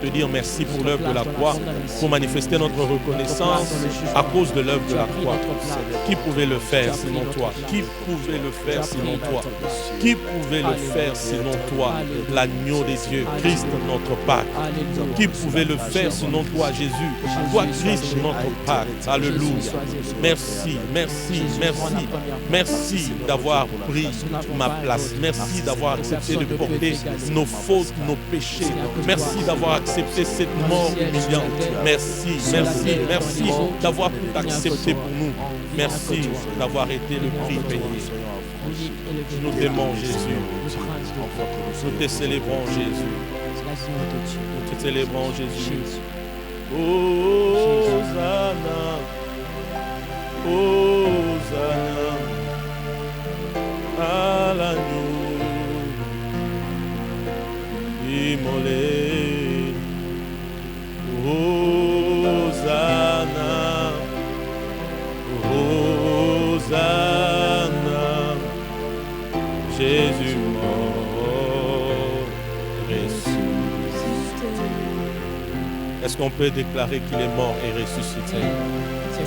dire merci pour l'œuvre de la croix, pour manifester notre reconnaissance à cause de l'œuvre de la croix. Qui pouvait le faire sinon toi? Qui pouvait le faire sinon toi? Qui pouvait le faire sinon toi? L'agneau des dieux, Christ notre Pâque. Qui pouvait le faire sinon toi, Jésus? Toi, Christ notre Pâque. Alléluia. Merci, merci, merci. Merci d'avoir pris ma place. Merci d'avoir accepté de porter nos fautes, nos péchés. Merci d'avoir accepté cette mort humiliante. Merci, merci, merci d'avoir tout accepté pour nous. Merci d'avoir été le prix payé. Nous t'aimons, Jésus. Nous te célébrons, Jésus. Nous te célébrons, Jésus. Hosanna, Hosanna, à l'agneau immolé. Hosanna, Hosanna, Jésus mort, ressuscité. Est-ce qu'on peut déclarer qu'il est mort et ressuscité?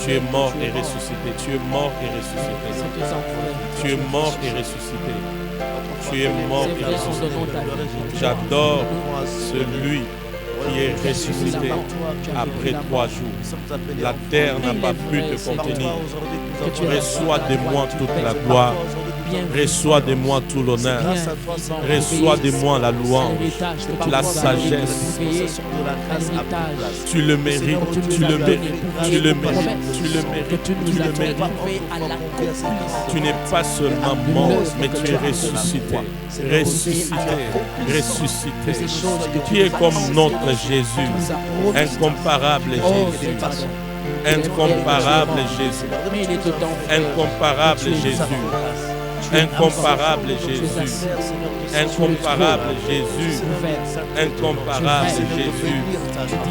Tu es mort et ressuscité. Tu es mort et ressuscité. Tu es mort et ressuscité. Tu es mort et ressuscité. J'adore celui qui est ressuscité après 3 jours. La terre n'a pas pu te contenir. Reçois de moi toute la gloire. Reçois de moi tout l'honneur. Reçois de moi la louange, la sagesse. Tu le mérites, tu le mérites, tu le mérites, tu le mérites, tu le mérites. Tu n'es pas seulement mort, mais tu es ressuscité. Ressuscité, ressuscité. Qui est comme notre Jésus, incomparable Jésus. Incomparable Jésus. Incomparable Jésus. Incomparable Jésus. Incomparable Jésus. Incomparable Jésus.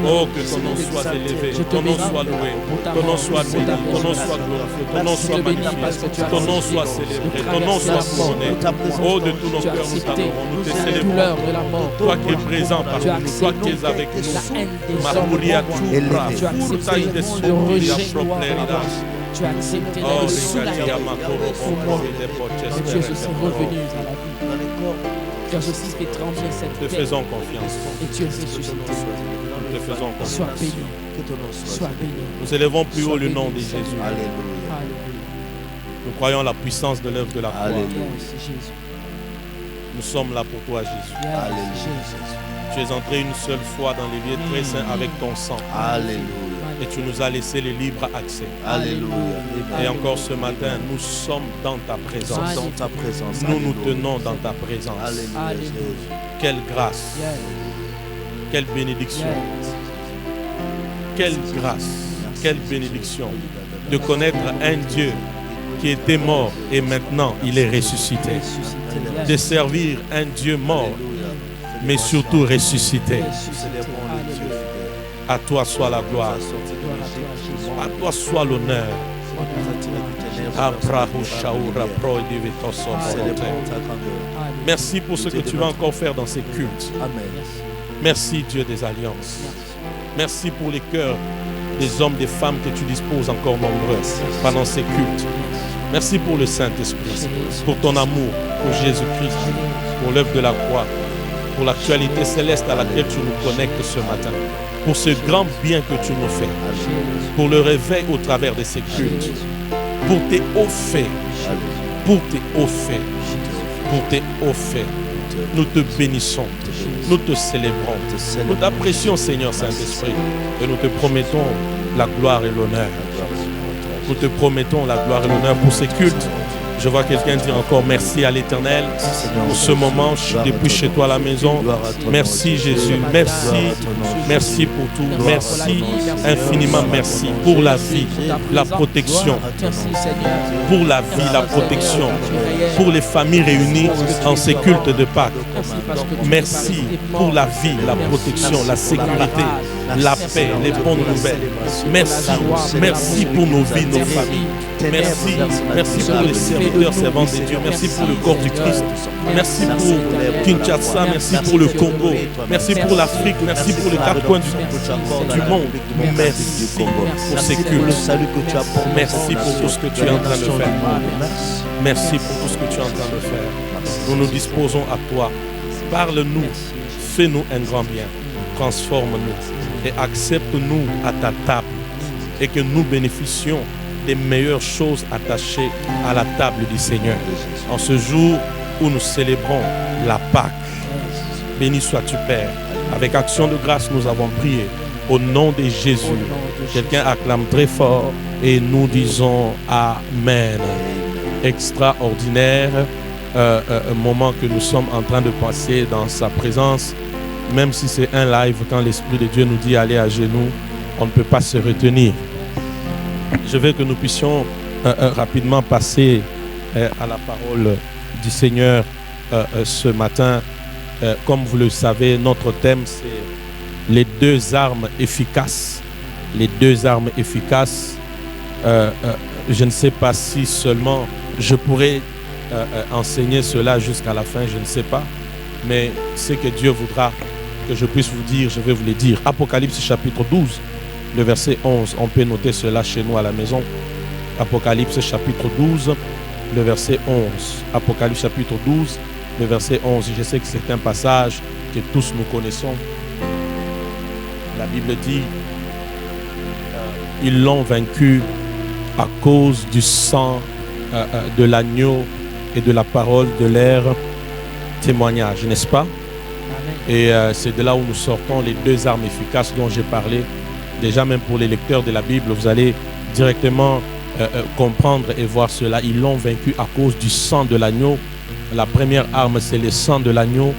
Oh, que ton nom soit élevé, ton nom soit loué, ton nom soit béni, ton nom soit glorifié, ton nom soit magnifié, ton nom soit célébré, ton nom soit couronné. Oh, de tous nos cœurs, nous t'adorons, nous te célébrons. Toi qui es présent parmi nous, toi qui es avec nous. Mahuria Tupra, Furtaï de Soria Propleridas. Tu as accepté d'aller sous la terre pour moi. Dieu, je suis revenu à la vie. Tu as aussi fait trembler cette terre. Te faisons confiance. Et tu es ressuscité. Nous te faisons confiance. Sois béni. Sois béni. Nous élevons plus haut le nom de Jésus. Alléluia. Nous croyons la puissance de l'œuvre de la croix. Jésus. Nous sommes là pour toi, Jésus. Jésus. Tu es entré une seule fois dans les lieux très saints avec ton sang. Alléluia. Et tu nous as laissé le libre accès. Alléluia. Et encore ce matin, nous sommes dans ta présence. Dans ta présence. Nous nous tenons dans ta présence. Alléluia. Quelle grâce. Quelle bénédiction. Quelle grâce. Quelle bénédiction de connaître un Dieu qui était mort et maintenant il est ressuscité. De servir un Dieu mort, mais surtout ressuscité. À toi soit la gloire. À toi soit l'honneur. Merci pour ce que tu vas encore faire dans ces cultes. Merci Dieu des alliances. Merci pour les cœurs des hommes, des femmes que tu disposes encore nombreux pendant ces cultes. Merci pour le Saint-Esprit, pour ton amour, pour Jésus-Christ, pour l'œuvre de la croix, pour l'actualité céleste à laquelle tu nous connectes ce matin, pour ce grand bien que tu nous fais, pour le réveil au travers de ces cultes, pour tes hauts faits, pour tes hauts faits, pour tes hauts faits. Nous te bénissons, nous te célébrons, nous t'apprécions Seigneur Saint-Esprit et nous te promettons la gloire et l'honneur. Nous te promettons la gloire et l'honneur pour ces cultes. Je vois quelqu'un dire encore merci à l'Éternel pour ce moment depuis chez toi à la maison. Merci Jésus, merci, merci pour tout, merci, infiniment merci pour la vie, la protection, pour la vie, la protection, pour les familles réunies en ces cultes de Pâques. Merci pour la vie, la protection, la sécurité, la paix, les bonnes nouvelles. Merci pour nos vies, nos familles. Merci pour les serviteurs, servantes de Dieu. Merci pour le corps du Christ. Merci pour Kinshasa, merci pour le Congo. Merci pour l'Afrique, merci pour les quatre coins du monde. Merci pour ces cultes. Merci pour tout ce que tu es en train de faire. Merci pour tout ce que tu es en train de faire. Nous nous disposons à toi. Parle-nous, fais-nous un grand bien. Transforme-nous et accepte-nous à ta table et que nous bénéficions des meilleures choses attachées à la table du Seigneur. En ce jour où nous célébrons la Pâque, béni sois-tu Père. Avec action de grâce, nous avons prié au nom de Jésus. Quelqu'un acclame très fort et nous disons Amen. Extraordinaire moment que nous sommes en train de passer dans sa présence. Même si c'est un live, quand l'Esprit de Dieu nous dit aller à genoux, on ne peut pas se retenir. Je veux que nous puissions rapidement passer à la parole du Seigneur ce matin. Comme vous le savez, notre thème, c'est les deux armes efficaces. Les deux armes efficaces. Je ne sais pas si seulement je pourrais enseigner cela jusqu'à la fin, je ne sais pas. Mais ce que Dieu voudra que je puisse vous dire, je vais vous le dire. Apocalypse chapitre 12, le verset 11. On peut noter cela chez nous à la maison. Apocalypse chapitre 12, le verset 11. Apocalypse chapitre 12, le verset 11. Je sais que c'est un passage que tous nous connaissons. La Bible dit ils l'ont vaincu à cause du sang de l'agneau et de la parole de leur témoignage, n'est-ce pas? Et c'est de là où nous sortons les deux armes efficaces dont j'ai parlé. Déjà, même pour les lecteurs de la Bible, vous allez directement comprendre et voir cela. Ils l'ont vaincu à cause du sang de l'agneau. La première arme, c'est le sang de l'agneau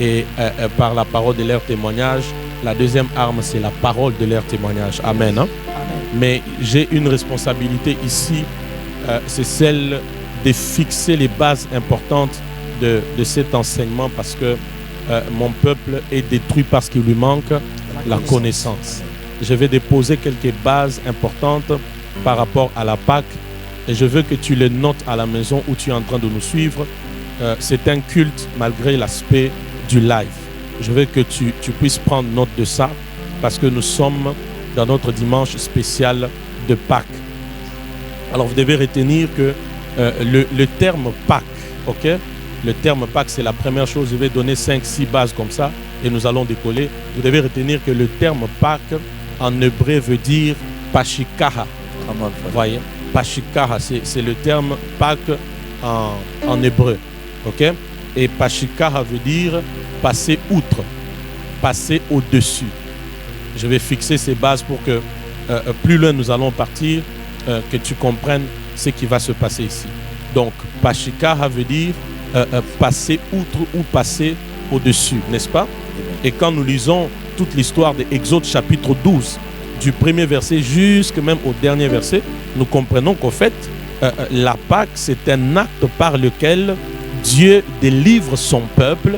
et par la parole de leur témoignage. La deuxième arme, c'est la parole de leur témoignage. Amen. Hein? Mais j'ai une responsabilité ici, c'est celle de fixer les bases importantes de cet enseignement parce que mon peuple est détruit parce qu'il lui manque la connaissance. Je vais déposer quelques bases importantes par rapport à la Pâque et je veux que tu les notes à la maison où tu es en train de nous suivre. C'est un culte malgré l'aspect du live. Je veux que tu puisses prendre note de ça parce que nous sommes dans notre dimanche spécial de Pâques. Alors vous devez retenir que le terme Pâques, ok? Le terme Pâques, c'est la première chose. Je vais donner 5-6 bases comme ça et nous allons décoller. Vous devez retenir que le terme Pâques en hébreu veut dire Pashikaha. Vous voyez? Pashikaha, c'est le terme Pâques en hébreu. Ok? Et Pashikaha veut dire passer outre, passer au-dessus. Je vais fixer ces bases pour que plus loin nous allons partir, que tu comprennes ce qui va se passer ici. Donc, Pashikaha veut dire passer outre ou passer au-dessus, n'est-ce pas? Et quand nous lisons toute l'histoire de Exode chapitre 12, du premier verset jusqu'à même au dernier verset, nous comprenons qu'en fait, la Pâque, c'est un acte par lequel Dieu délivre son peuple.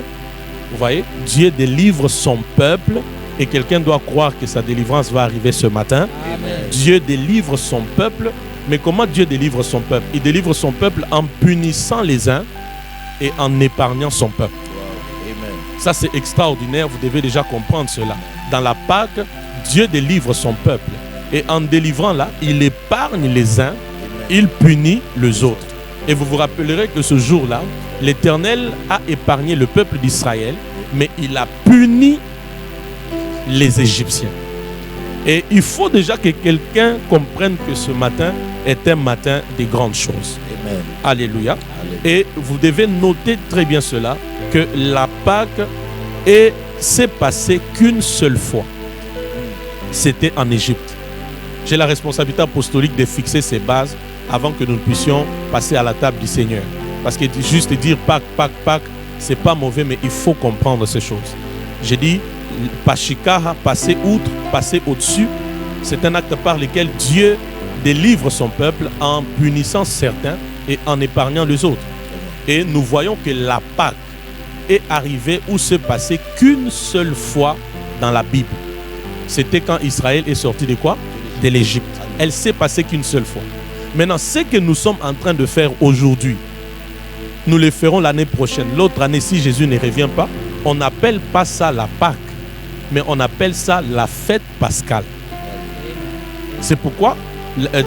Vous voyez, Dieu délivre son peuple et quelqu'un doit croire que sa délivrance va arriver ce matin. Amen. Dieu délivre son peuple, mais comment Dieu délivre son peuple? Il délivre son peuple en punissant les uns et en épargnant son peuple. Wow. Amen. Ça, c'est extraordinaire, vous devez déjà comprendre cela. Dans la Pâque, Dieu délivre son peuple et en délivrant là, il épargne les uns, il punit les autres. Et vous vous rappellerez que ce jour-là, l'Éternel a épargné le peuple d'Israël, mais il a puni les Égyptiens. Et il faut déjà que quelqu'un comprenne que ce matin est un matin des grandes choses. Amen. Alléluia. Alléluia. Et vous devez noter très bien cela, que la Pâque s'est passée qu'une seule fois. C'était en Égypte. J'ai la responsabilité apostolique de fixer ces bases avant que nous puissions passer à la table du Seigneur. Parce que juste dire Pâques, Pâques, Pâques, c'est pas mauvais, mais il faut comprendre ces choses. J'ai dit, Pashikaha, passer outre, passer au-dessus, c'est un acte par lequel Dieu délivre son peuple en punissant certains et en épargnant les autres. Et nous voyons que la Pâque est arrivée ou se passée qu'une seule fois dans la Bible. C'était quand Israël est sorti de quoi? De l'Égypte. Elle s'est passée qu'une seule fois. Maintenant, ce que nous sommes en train de faire aujourd'hui, nous le ferons l'année prochaine. L'autre année, si Jésus ne revient pas, on n'appelle pas ça la Pâque, mais on appelle ça la fête pascale. C'est pourquoi,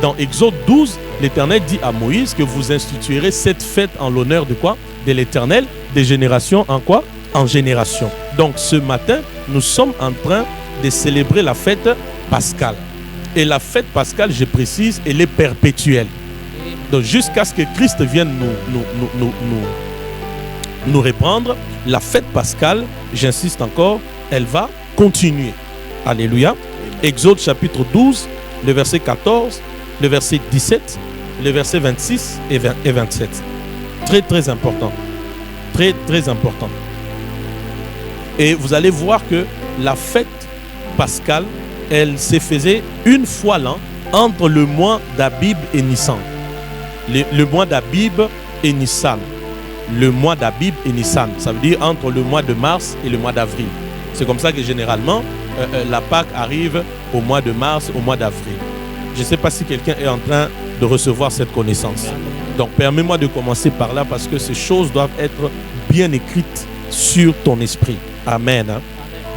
dans Exode 12, l'Éternel dit à Moïse que vous instituerez cette fête en l'honneur de quoi? De l'Éternel, des générations en quoi? En génération. Donc ce matin, nous sommes en train de célébrer la fête pascale. Et la fête pascale, je précise, elle est perpétuelle. Donc jusqu'à ce que Christ vienne nous reprendre, la fête pascale, j'insiste encore, elle va continuer. Alléluia. Exode chapitre 12, le verset 14, le verset 17, le verset 26 et 27. Très très important. Très très important. Et vous allez voir que la fête pascale, elle se faisait une fois l'an entre le mois d'Abib et Nissan. Le mois d'Abib et Nissan. Le mois d'Abib et Nissan. Ça veut dire entre le mois de mars et le mois d'avril. C'est comme ça que généralement, la Pâque arrive au mois de mars, au mois d'avril. Je ne sais pas si quelqu'un est en train de recevoir cette connaissance. Donc, permets-moi de commencer par là parce que ces choses doivent être bien écrites sur ton esprit. Amen. Hein?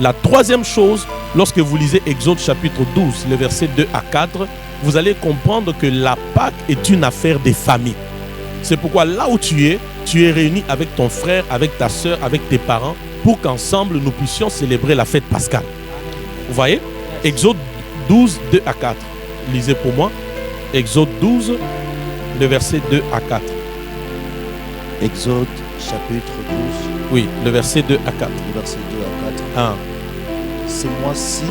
La troisième chose, lorsque vous lisez Exode chapitre 12, le verset 2 à 4, vous allez comprendre que la Pâque est une affaire des familles. C'est pourquoi là où tu es réuni avec ton frère, avec ta soeur, avec tes parents, pour qu'ensemble nous puissions célébrer la fête pascale. Vous voyez? Exode 12, 2 à 4. Lisez pour moi. Exode 12, le verset 2 à 4. Exode chapitre 12. Oui, le verset 2 à 4. Le verset 2 à 4. Ah. Ce mois-ci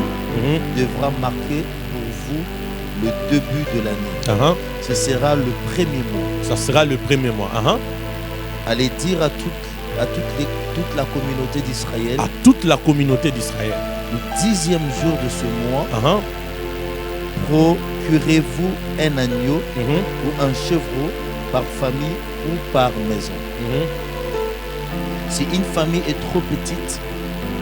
devra marquer pour vous le début de l'année. Ce sera le premier mois. Ça sera le premier mois. Allez dire à toute la communauté d'Israël. À toute la communauté d'Israël. Le 10e jour de ce mois, procurez-vous un agneau ou un chevreau par famille ou par maison. Si une famille est trop petite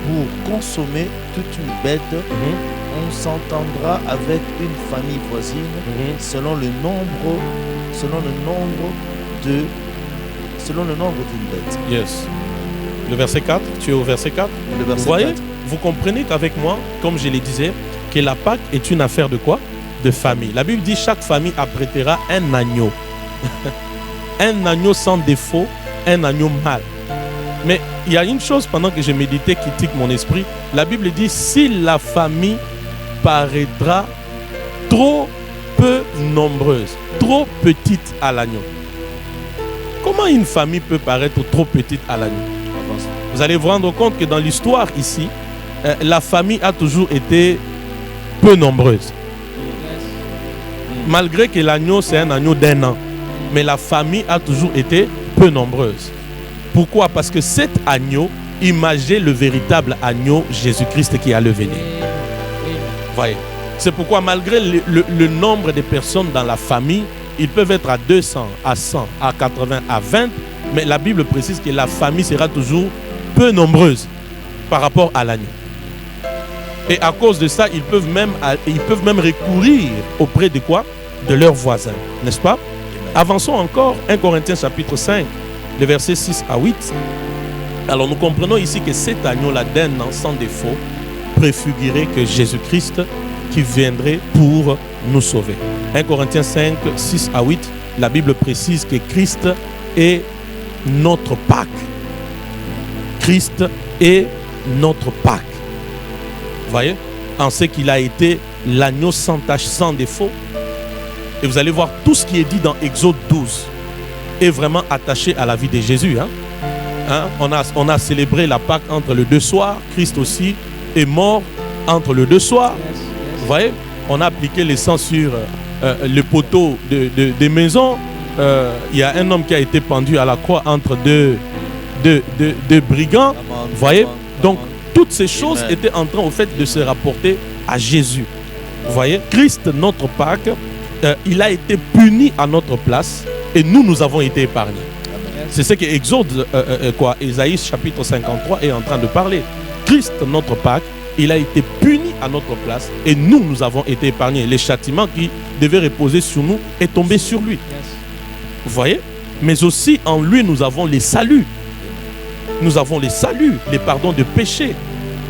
pour consommer toute une bête, on s'entendra avec une famille voisine selon le nombre d'une bête. Yes. Le verset 4, tu es au verset 4. Le verset vous voyez, 4. Vous comprenez qu'avec moi, comme je le disais, que la Pâque est une affaire de quoi? De famille. La Bible dit chaque famille apprêtera un agneau. Un agneau sans défaut, un agneau mâle. Mais il y a une chose pendant que je méditais qui tique mon esprit. La Bible dit si la famille paraîtra trop peu nombreuse, trop petite à l'agneau. Comment une famille peut paraître trop petite à l'agneau? Vous allez vous rendre compte que dans l'histoire ici, la famille a toujours été peu nombreuse. Malgré que l'agneau c'est un agneau d'un an, mais la famille a toujours été peu nombreuse. Pourquoi? Parce que cet agneau imageait le véritable agneau Jésus-Christ qui allait venir. Voyez. C'est pourquoi malgré le nombre de personnes dans la famille, ils peuvent être à 200, à 100, à 80, à 20, mais la Bible précise que la famille sera toujours peu nombreuse par rapport à l'agneau. Et à cause de ça, ils peuvent même recourir auprès de quoi? De leurs voisins, n'est-ce pas? Avançons encore, 1 Corinthiens chapitre 5, le verset 6 à 8. Alors nous comprenons ici que cet agneau-là d'un an sans défaut préfigurait que Jésus-Christ qui viendrait pour nous sauver. 1 Corinthiens 5, 6 à 8, la Bible précise que Christ est notre Pâque. Christ est notre Pâque. Vous voyez? En ce qu'il a été l'agneau sans tache, sans défaut. Et vous allez voir tout ce qui est dit dans Exode 12 est vraiment attaché à la vie de Jésus. On a célébré la Pâque entre les deux soirs. Christ aussi est mort entre les deux soirs. Vous voyez? On a appliqué le sang sur le poteau des maisons. Il y a un homme qui a été pendu à la croix entre deux brigands. Vous voyez? Donc, toutes ces choses étaient en train au fait de se rapporter à Jésus. Vous voyez? Christ, notre Pâque, il a été puni à notre place et nous avons été épargnés. C'est ce que Exode, Ésaïe chapitre 53 est en train de parler. Christ, notre Pâque, il a été puni à notre place et nous avons été épargnés. Les châtiments qui devaient reposer sur nous est tombé sur lui. Vous voyez? Mais aussi en lui, nous avons les saluts. Nous avons les saluts, les pardons de péché,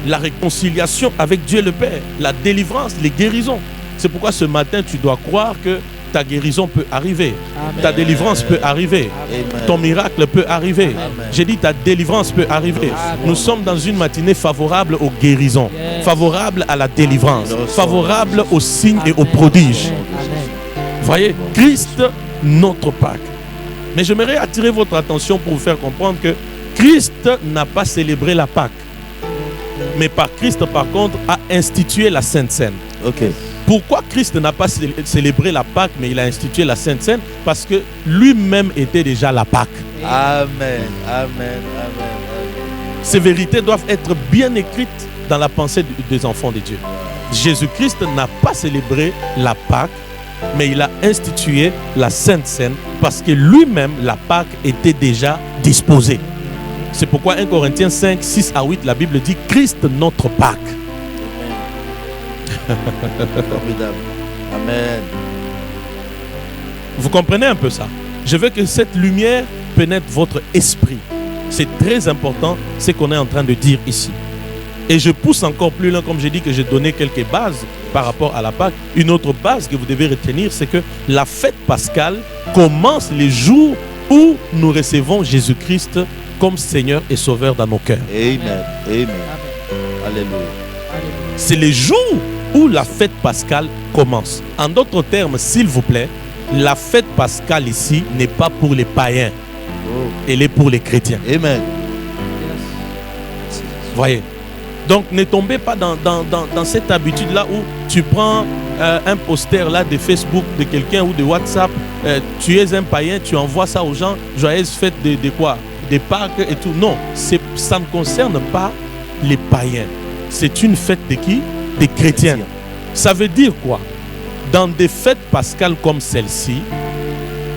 la réconciliation avec Dieu le Père, la délivrance, les guérisons. C'est pourquoi ce matin, tu dois croire que ta guérison peut arriver. Amen. Ta délivrance peut arriver. Amen. Ton miracle peut arriver. Amen. J'ai dit ta délivrance peut arriver. Amen. Nous sommes dans une matinée favorable aux guérisons, favorable à la délivrance, favorable aux signes et aux prodiges. Vous voyez, Christ, notre Pâque. Mais j'aimerais attirer votre attention pour vous faire comprendre que Christ n'a pas célébré la Pâque. Mais par Christ, par contre, a institué la Sainte Seine. Ok. Pourquoi Christ n'a pas célébré la Pâque, mais il a institué la Sainte Seine? Parce que lui-même était déjà la Pâque. Amen, amen, amen. Ces vérités doivent être bien écrites dans la pensée des enfants de Dieu. Jésus-Christ n'a pas célébré la Pâque, mais il a institué la Sainte Seine parce que lui-même, la Pâque était déjà disposée. C'est pourquoi 1 Corinthiens 5, 6 à 8, la Bible dit Christ notre Pâque. Formidable. Amen. Vous comprenez un peu ça? Je veux que cette lumière pénètre votre esprit. C'est très important ce qu'on est en train de dire ici. Et je pousse encore plus loin, comme j'ai dit que j'ai donné quelques bases par rapport à la Pâque. Une autre base que vous devez retenir, c'est que la fête pascale commence les jours où nous recevons Jésus-Christ comme Seigneur et Sauveur dans nos cœurs. Amen. Amen. Alléluia. C'est les jours où la fête pascale commence. En d'autres termes, s'il vous plaît, la fête pascale ici n'est pas pour les païens. Elle est pour les chrétiens. Amen. Voyez. Donc ne tombez pas dans cette habitude-là où tu prends un poster là de Facebook de quelqu'un ou de WhatsApp, tu es un païen, tu envoies ça aux gens, joyeuse fête de quoi? Des Pâques et tout. Non, ça ne concerne pas les païens. C'est une fête de qui? Des chrétiens. Ça veut dire quoi? Dans des fêtes pascales comme celle-ci,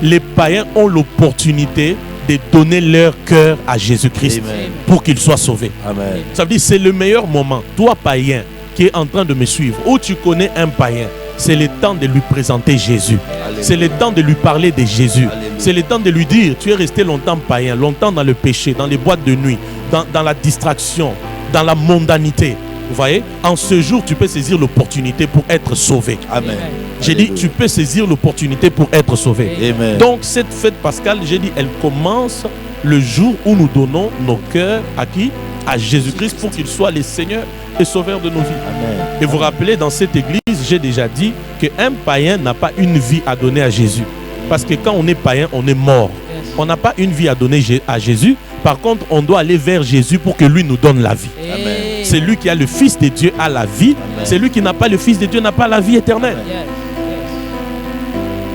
les païens ont l'opportunité de donner leur cœur à Jésus-Christ pour qu'il soit sauvé. Amen. Ça veut dire que c'est le meilleur moment. Toi, païen, qui est en train de me suivre, ou tu connais un païen, c'est le temps de lui présenter Jésus. Alléluia. C'est le temps de lui parler de Jésus. Alléluia. C'est le temps de lui dire, tu es resté longtemps païen, longtemps dans le péché, dans les boîtes de nuit, dans la distraction, dans la mondanité. Vous voyez, en ce jour, tu peux saisir l'opportunité pour être sauvé. Amen. J'ai dit, tu peux saisir l'opportunité pour être sauvé. Amen. Donc, cette fête pascale, j'ai dit, elle commence le jour où nous donnons nos cœurs à qui? À Jésus-Christ pour qu'il soit le Seigneur et Sauveur de nos vies. Amen. Et vous rappelez, dans cette église, j'ai déjà dit qu'un païen n'a pas une vie à donner à Jésus. Parce que quand on est païen, on est mort. On n'a pas une vie à donner à Jésus. Par contre, on doit aller vers Jésus pour que lui nous donne la vie. Amen. C'est lui qui a le Fils de Dieu a la vie. Amen. C'est lui qui n'a pas le Fils de Dieu n'a pas la vie éternelle.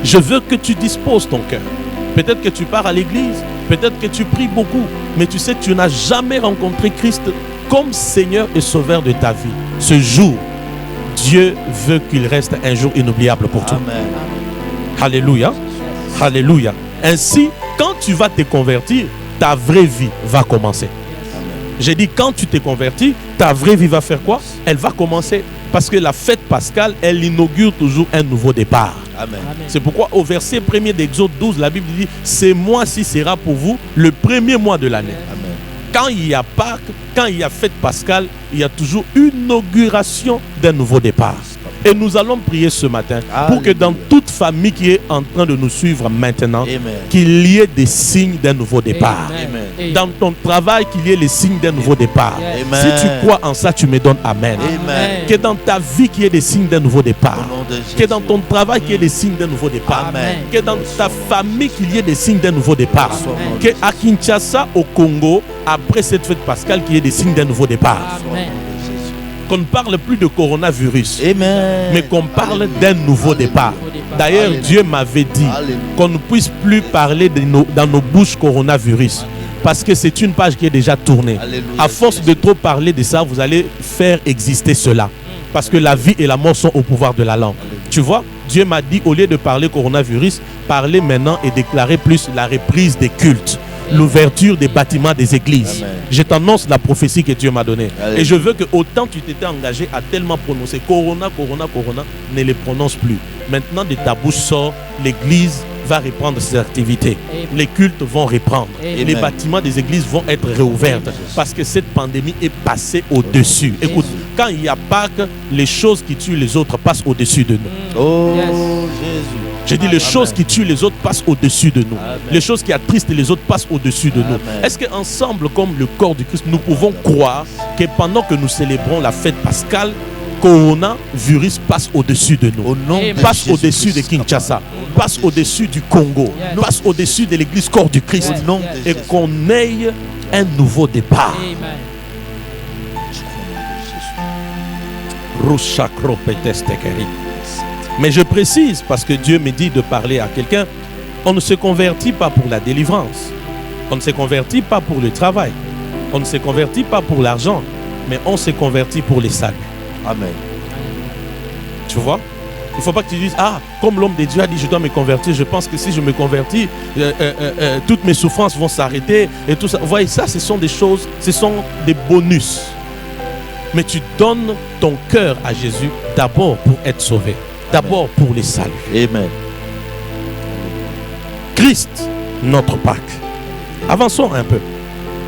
Je veux que tu disposes ton cœur. Peut-être que tu pars à l'église, peut-être que tu pries beaucoup, mais tu sais que tu n'as jamais rencontré Christ comme Seigneur et Sauveur de ta vie. Ce jour, Dieu veut qu'il reste un jour inoubliable pour toi. Amen. Alléluia. Alléluia. Ainsi, quand tu vas te convertir, ta vraie vie va commencer. J'ai dit, quand tu t'es converti, ta vraie vie va faire quoi? Elle va commencer. Parce que la fête pascale, elle inaugure toujours un nouveau départ. Amen. C'est pourquoi au verset 1er d'Exode 12, la Bible dit, ce mois-ci sera pour vous le premier mois de l'année. Amen. Quand il y a Pâques, quand il y a fête pascale, il y a toujours une inauguration d'un nouveau départ. Et nous allons prier ce matin pour que dans toute famille qui est en train de nous suivre maintenant, qu'il y ait des signes d'un nouveau départ. Amen. Dans ton travail, qu'il y ait les signes d'un nouveau départ. Amen. Si tu crois en ça, tu me donnes Amen. Amen. Que dans ta vie, qu'il y ait des signes d'un nouveau départ. Que dans ton travail, qu'il y ait des signes d'un nouveau départ. Amen. Que dans ta famille, qu'il y ait des signes d'un nouveau départ. Amen. Que à Kinshasa, au Congo, après cette fête pascale, qu'il y ait des signes d'un nouveau départ. Amen. Qu'on ne parle plus de coronavirus, Amen. mais qu'on parle d'un nouveau départ. D'ailleurs, Dieu m'avait dit qu'on ne puisse plus parler dans nos bouches coronavirus. Parce que c'est une page qui est déjà tournée. Alléluia. À force de trop parler de ça, vous allez faire exister cela. Parce que la vie et la mort sont au pouvoir de la langue. Alléluia. Tu vois, Dieu m'a dit, au lieu de parler coronavirus, parler maintenant et déclarer plus la reprise des cultes. l'ouverture des bâtiments des églises. Amen. Je t'annonce la prophétie que Dieu m'a donnée. Alléluia. Et je veux que autant tu t'étais engagé à tellement prononcer Corona, Corona, Corona, ne les prononce plus. Maintenant de ta bouche sort, l'église va reprendre ses activités. Amen. Les cultes vont reprendre. Amen. Et les bâtiments des églises vont être réouverts. Parce que cette pandémie est passée au-dessus. Écoute, quand il y a Pâques, les choses qui tuent les autres passent au-dessus de nous. Oh Yes. Jésus. J'ai dit, les choses qui tuent les autres passent au-dessus de nous. Amen. Les choses qui attristent les autres passent au-dessus de nous. Amen. Est-ce qu'ensemble, comme le corps du Christ, nous pouvons croire que pendant que nous célébrons la fête pascale, coronavirus passe au-dessus de nous, Au nom Amen. de passe Jésus au-dessus de Christ. Kinshasa, passe au-dessus du Congo, Yes. passe au-dessus de l'église corps du Christ, Yes. Au nom de Yes. et Jésus. qu'on ait un nouveau départ. Amen. Mais je précise, parce que Dieu me dit de parler à quelqu'un, on ne se convertit pas pour la délivrance, on ne se convertit pas pour le travail, on ne se convertit pas pour l'argent, mais on se convertit pour les saluts. Amen. Tu vois? Il ne faut pas que tu dises, ah, comme l'homme de Dieu a dit, je dois me convertir, je pense que si je me convertis, toutes mes souffrances vont s'arrêter et tout ça. Vous voyez, ça, ce sont des choses, ce sont des bonus. Mais tu donnes ton cœur à Jésus d'abord pour être sauvé, d'abord pour les saluts. Amen. Christ, notre Pâques. Avançons un peu.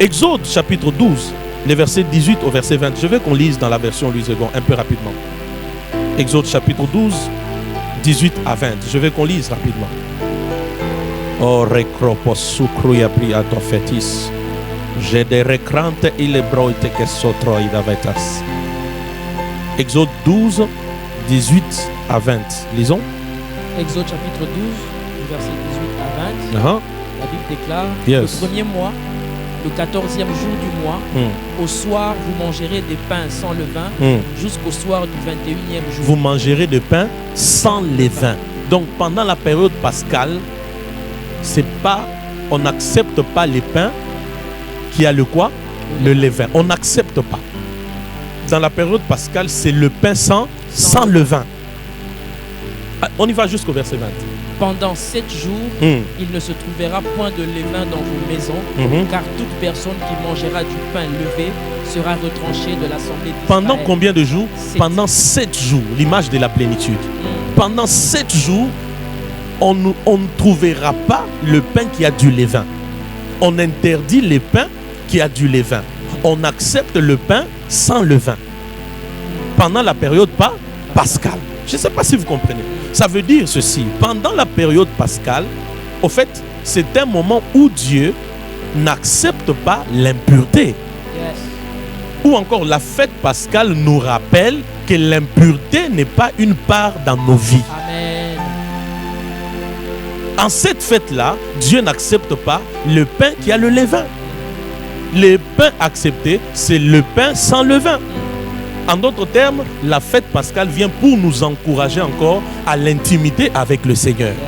Exode chapitre 12, les versets 18 au verset 20. Je veux qu'on lise dans la version Louis II un peu rapidement. Exode chapitre 12, 18 à 20. Je veux qu'on lise rapidement. Oh, recropos sucruia briato fetis. J'ai des recrante il est broite que sotroïda vetas. Exode 12, 18 à 20. Lisons. Exode chapitre 12, verset 18 à 20. Uh-huh. La Bible déclare, Yes. le premier mois, le 14e jour du mois, au soir, vous mangerez des pains sans levain jusqu'au soir du 21e jour. Vous mangerez de pain sans levain. Donc pendant la période pascale, c'est pas, on n'accepte pas les pains qui a le quoi? Le levain. On n'accepte pas. Dans la période pascale, c'est le pain sans levain. Ah, on y va jusqu'au verset 20. Pendant 7 jours, il ne se trouvera point de levain dans vos maisons, car toute personne qui mangera du pain levé sera retranchée de l'assemblée d'Israël. Pendant combien de jours? 7. Pendant 7 jours, l'image de la plénitude. Pendant 7 jours, on ne trouvera pas le pain qui a du levain. On interdit les pains qui a du levain. On accepte le pain sans levain. Pendant la période pascale. Je ne sais pas si vous comprenez. Ça veut dire ceci. Pendant la période pascale, au fait, c'est un moment où Dieu n'accepte pas l'impureté. Yes. Ou encore, la fête pascale nous rappelle que l'impureté n'est pas une part dans nos vies. Amen. En cette fête-là, Dieu n'accepte pas le pain qui a le levain. Le pain accepté, c'est le pain sans levain. En d'autres termes, la fête pascale vient pour nous encourager encore à l'intimité avec le Seigneur, Yes.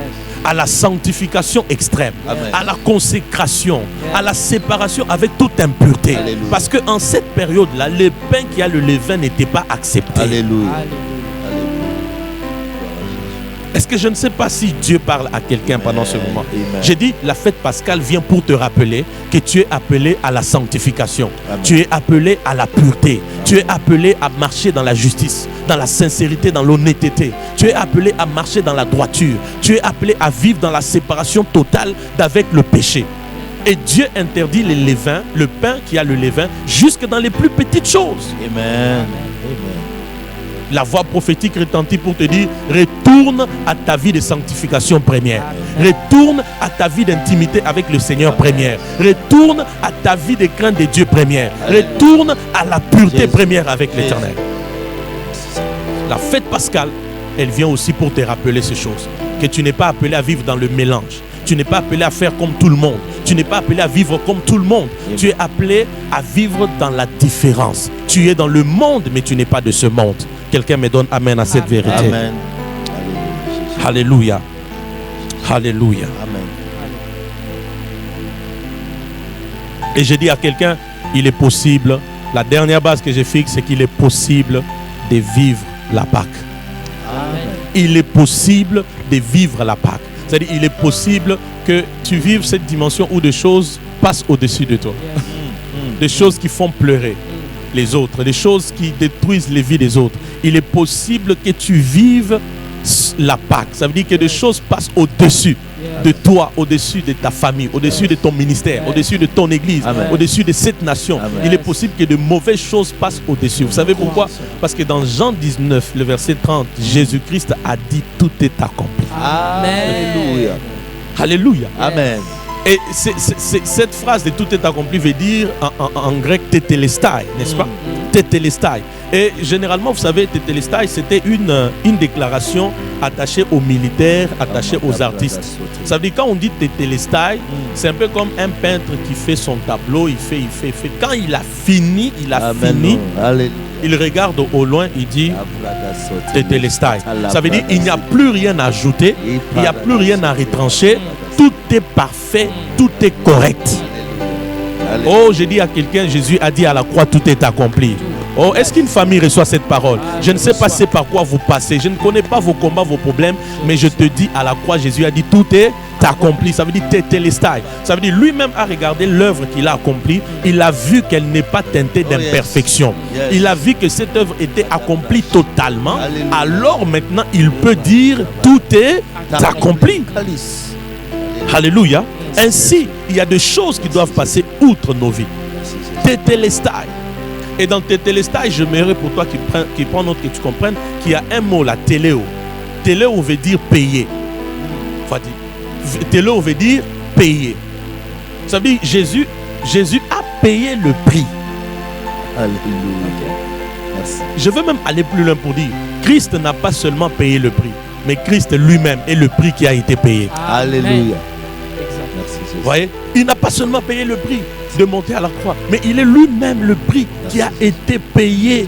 à la sanctification extrême, Amen. à la consécration, à la séparation avec toute impureté. Alléluia. Parce qu'en cette période-là, le pain qui a le levain n'était pas accepté. Alléluia. Alléluia. Est-ce que je ne sais pas si Dieu parle à quelqu'un pendant ce moment? Amen. J'ai dit, la fête pascale vient pour te rappeler que tu es appelé à la sanctification. Amen. Tu es appelé à la pureté. Tu es appelé à marcher dans la justice, dans la sincérité, dans l'honnêteté. Tu es appelé à marcher dans la droiture. Tu es appelé à vivre dans la séparation totale d'avec le péché. Et Dieu interdit les levains, le pain qui a le levain, jusque dans les plus petites choses. Amen. Amen. La voix prophétique retentit pour te dire, retourne à ta vie de sanctification première. Amen. Retourne à ta vie d'intimité avec le Seigneur première. Retourne à ta vie de crainte de Dieu première. Retourne à la pureté Jésus. première avec Jésus. l'Éternel. La fête pascale, elle vient aussi pour te rappeler ces choses. Que tu n'es pas appelé à vivre dans le mélange. Tu n'es pas appelé à faire comme tout le monde. Tu n'es pas appelé à vivre comme tout le monde. Tu es appelé à vivre dans la différence. Tu es dans le monde, mais tu n'es pas de ce monde. Quelqu'un me donne amen à cette vérité. Amen. Alléluia. Alléluia. Amen. Et je dis à quelqu'un, il est possible, la dernière base que je fixe, c'est qu'il est possible de vivre la Pâque. Amen. Il est possible de vivre la Pâque. C'est-à-dire, il est possible que tu vives cette dimension où des choses passent au-dessus de toi. Des choses qui font pleurer les autres, des choses qui détruisent les vies des autres. Il est possible que tu vives la Pâque. Ça veut dire que des choses passent au-dessus de toi, au-dessus de ta famille, au-dessus de ton ministère, au-dessus de ton église, au-dessus de cette nation. Il est possible que de mauvaises choses passent au-dessus. Vous savez pourquoi? Parce que dans Jean 19, le verset 30, Jésus-Christ a dit tout est accompli. Alléluia. Alléluia. Amen. Et cette phrase de tout est accompli veut dire en grec tetelestai, n'est-ce pas? Tetelestai. Et généralement, vous savez, tetelestai, c'était une déclaration attachée aux militaires, attachée aux artistes. Ça veut dire quand on dit tetelestai, c'est un peu comme un peintre qui fait son tableau, il fait. Quand il a fini, il regarde au loin, il dit tetelestai. Ça veut dire il n'y a plus rien à ajouter, il n'y a plus rien à retrancher. Tout est parfait, tout est correct. Oh, j'ai dit à quelqu'un, Jésus a dit à la croix, tout est accompli. Oh, est-ce qu'une famille reçoit cette parole? Je ne sais pas c'est par quoi vous passez. Je ne connais pas vos combats, vos problèmes, mais je te dis à la croix, Jésus a dit, tout est accompli. Ça veut dire tetelestai. Ça veut dire lui-même a regardé l'œuvre qu'il a accomplie. Il a vu qu'elle n'est pas teintée d'imperfection. Il a vu que cette œuvre était accomplie totalement. Alors maintenant, il peut dire, tout est accompli. Alléluia. Ainsi, il y a des choses qui doivent passer outre nos vies. Tetelestai. Et dans tetelestai, j'aimerais pour toi qui prend note que tu comprennes qu'il y a un mot là, téléo. Téléo veut dire payer. Téléo veut dire payer. Ça veut dire Jésus a payé le prix. Alléluia. Merci. Je veux même aller plus loin pour dire, Christ n'a pas seulement payé le prix, mais Christ lui-même est le prix qui a été payé. Alléluia. Vous voyez, il n'a pas seulement payé le prix de monter à la croix, mais il est lui-même le prix qui a été payé.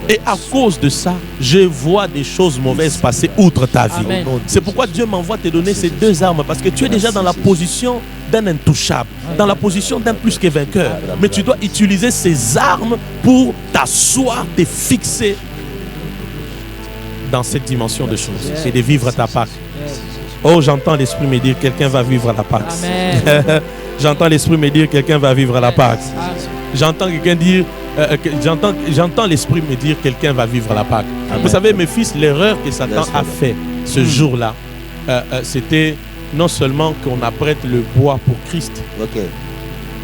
Et à cause de ça, je vois des choses mauvaises passer outre ta vie. C'est pourquoi Dieu m'envoie te donner ces deux armes, parce que tu es déjà dans la position d'un intouchable, dans la position d'un plus que vainqueur. Mais tu dois utiliser ces armes pour t'asseoir, te fixer dans cette dimension de choses et de vivre ta Pâque. Oh, j'entends l'Esprit me dire quelqu'un va vivre la Pâque. J'entends l'Esprit me dire quelqu'un va vivre la Pâque. J'entends quelqu'un dire, j'entends l'Esprit me dire quelqu'un va vivre la Pâque. Vous savez, mes fils, l'erreur que Satan a fait ce jour-là, c'était non seulement qu'on apprête le bois pour Christ,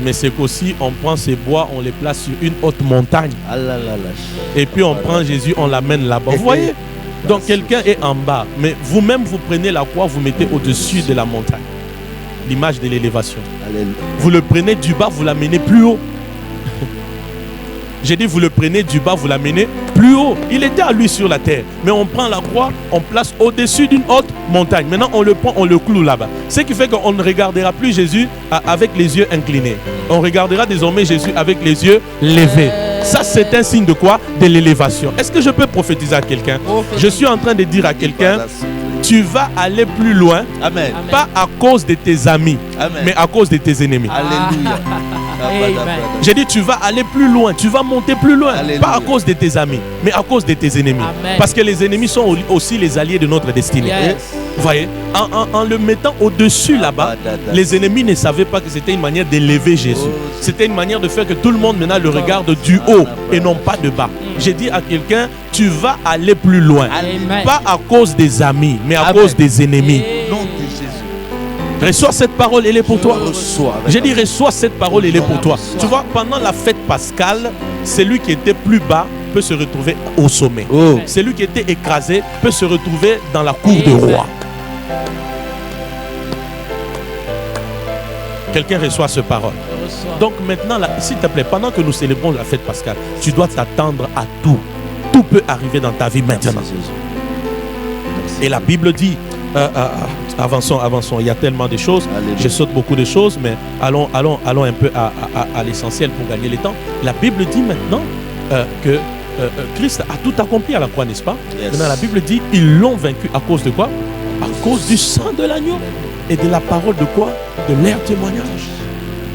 mais c'est qu'aussi on prend ces bois, on les place sur une haute montagne. Et puis on prend Jésus, on l'amène là-bas. Vous voyez? Donc quelqu'un est en bas, mais vous-même vous prenez la croix, vous mettez au-dessus de la montagne. L'image de l'élévation. Vous le prenez du bas, vous l'amenez plus haut. J'ai dit vous le prenez du bas, vous l'amenez plus haut. Il était à lui sur la terre, mais on prend la croix, on place au-dessus d'une haute montagne. Maintenant on le prend, on le cloue là-bas. Ce qui fait qu'on ne regardera plus Jésus avec les yeux inclinés. On regardera désormais Jésus avec les yeux levés. Ça, c'est un signe de quoi? De l'élévation. Est-ce que je peux prophétiser à quelqu'un? Je suis en train de dire à quelqu'un, tu vas aller plus loin, pas à cause de tes amis, mais à cause de tes ennemis. Alléluia. J'ai dit, tu vas aller plus loin, tu vas monter plus loin, pas à cause de tes amis, mais à cause de tes ennemis. Parce que les ennemis sont aussi les alliés de notre destinée. Vous voyez, en le mettant au-dessus là-bas, les ennemis ne savaient pas que c'était une manière d'élever Jésus. C'était une manière de faire que tout le monde maintenant le regarde du haut et non pas de bas. J'ai dit à quelqu'un, tu vas aller plus loin, pas à cause des amis, mais à cause des ennemis. Reçois cette parole, elle est pour toi. J'ai dit, reçois cette parole, elle est pour toi. Tu vois, pendant la fête pascale, celui qui était plus bas peut se retrouver au sommet. Celui qui était écrasé peut se retrouver dans la cour de roi. Quelqu'un reçoit cette parole. Donc maintenant, s'il te plaît, pendant que nous célébrons la fête pascale, tu dois t'attendre à tout. Tout peut arriver dans ta vie maintenant. Et la Bible dit, avançons, il y a tellement de choses. Je saute beaucoup de choses, mais allons un peu à l'essentiel pour gagner le temps. La Bible dit maintenant que Christ a tout accompli à la croix, n'est-ce pas? Maintenant, la Bible dit, ils l'ont vaincu à cause de quoi? À cause du sang de l'agneau et de la parole de quoi? De leur témoignage.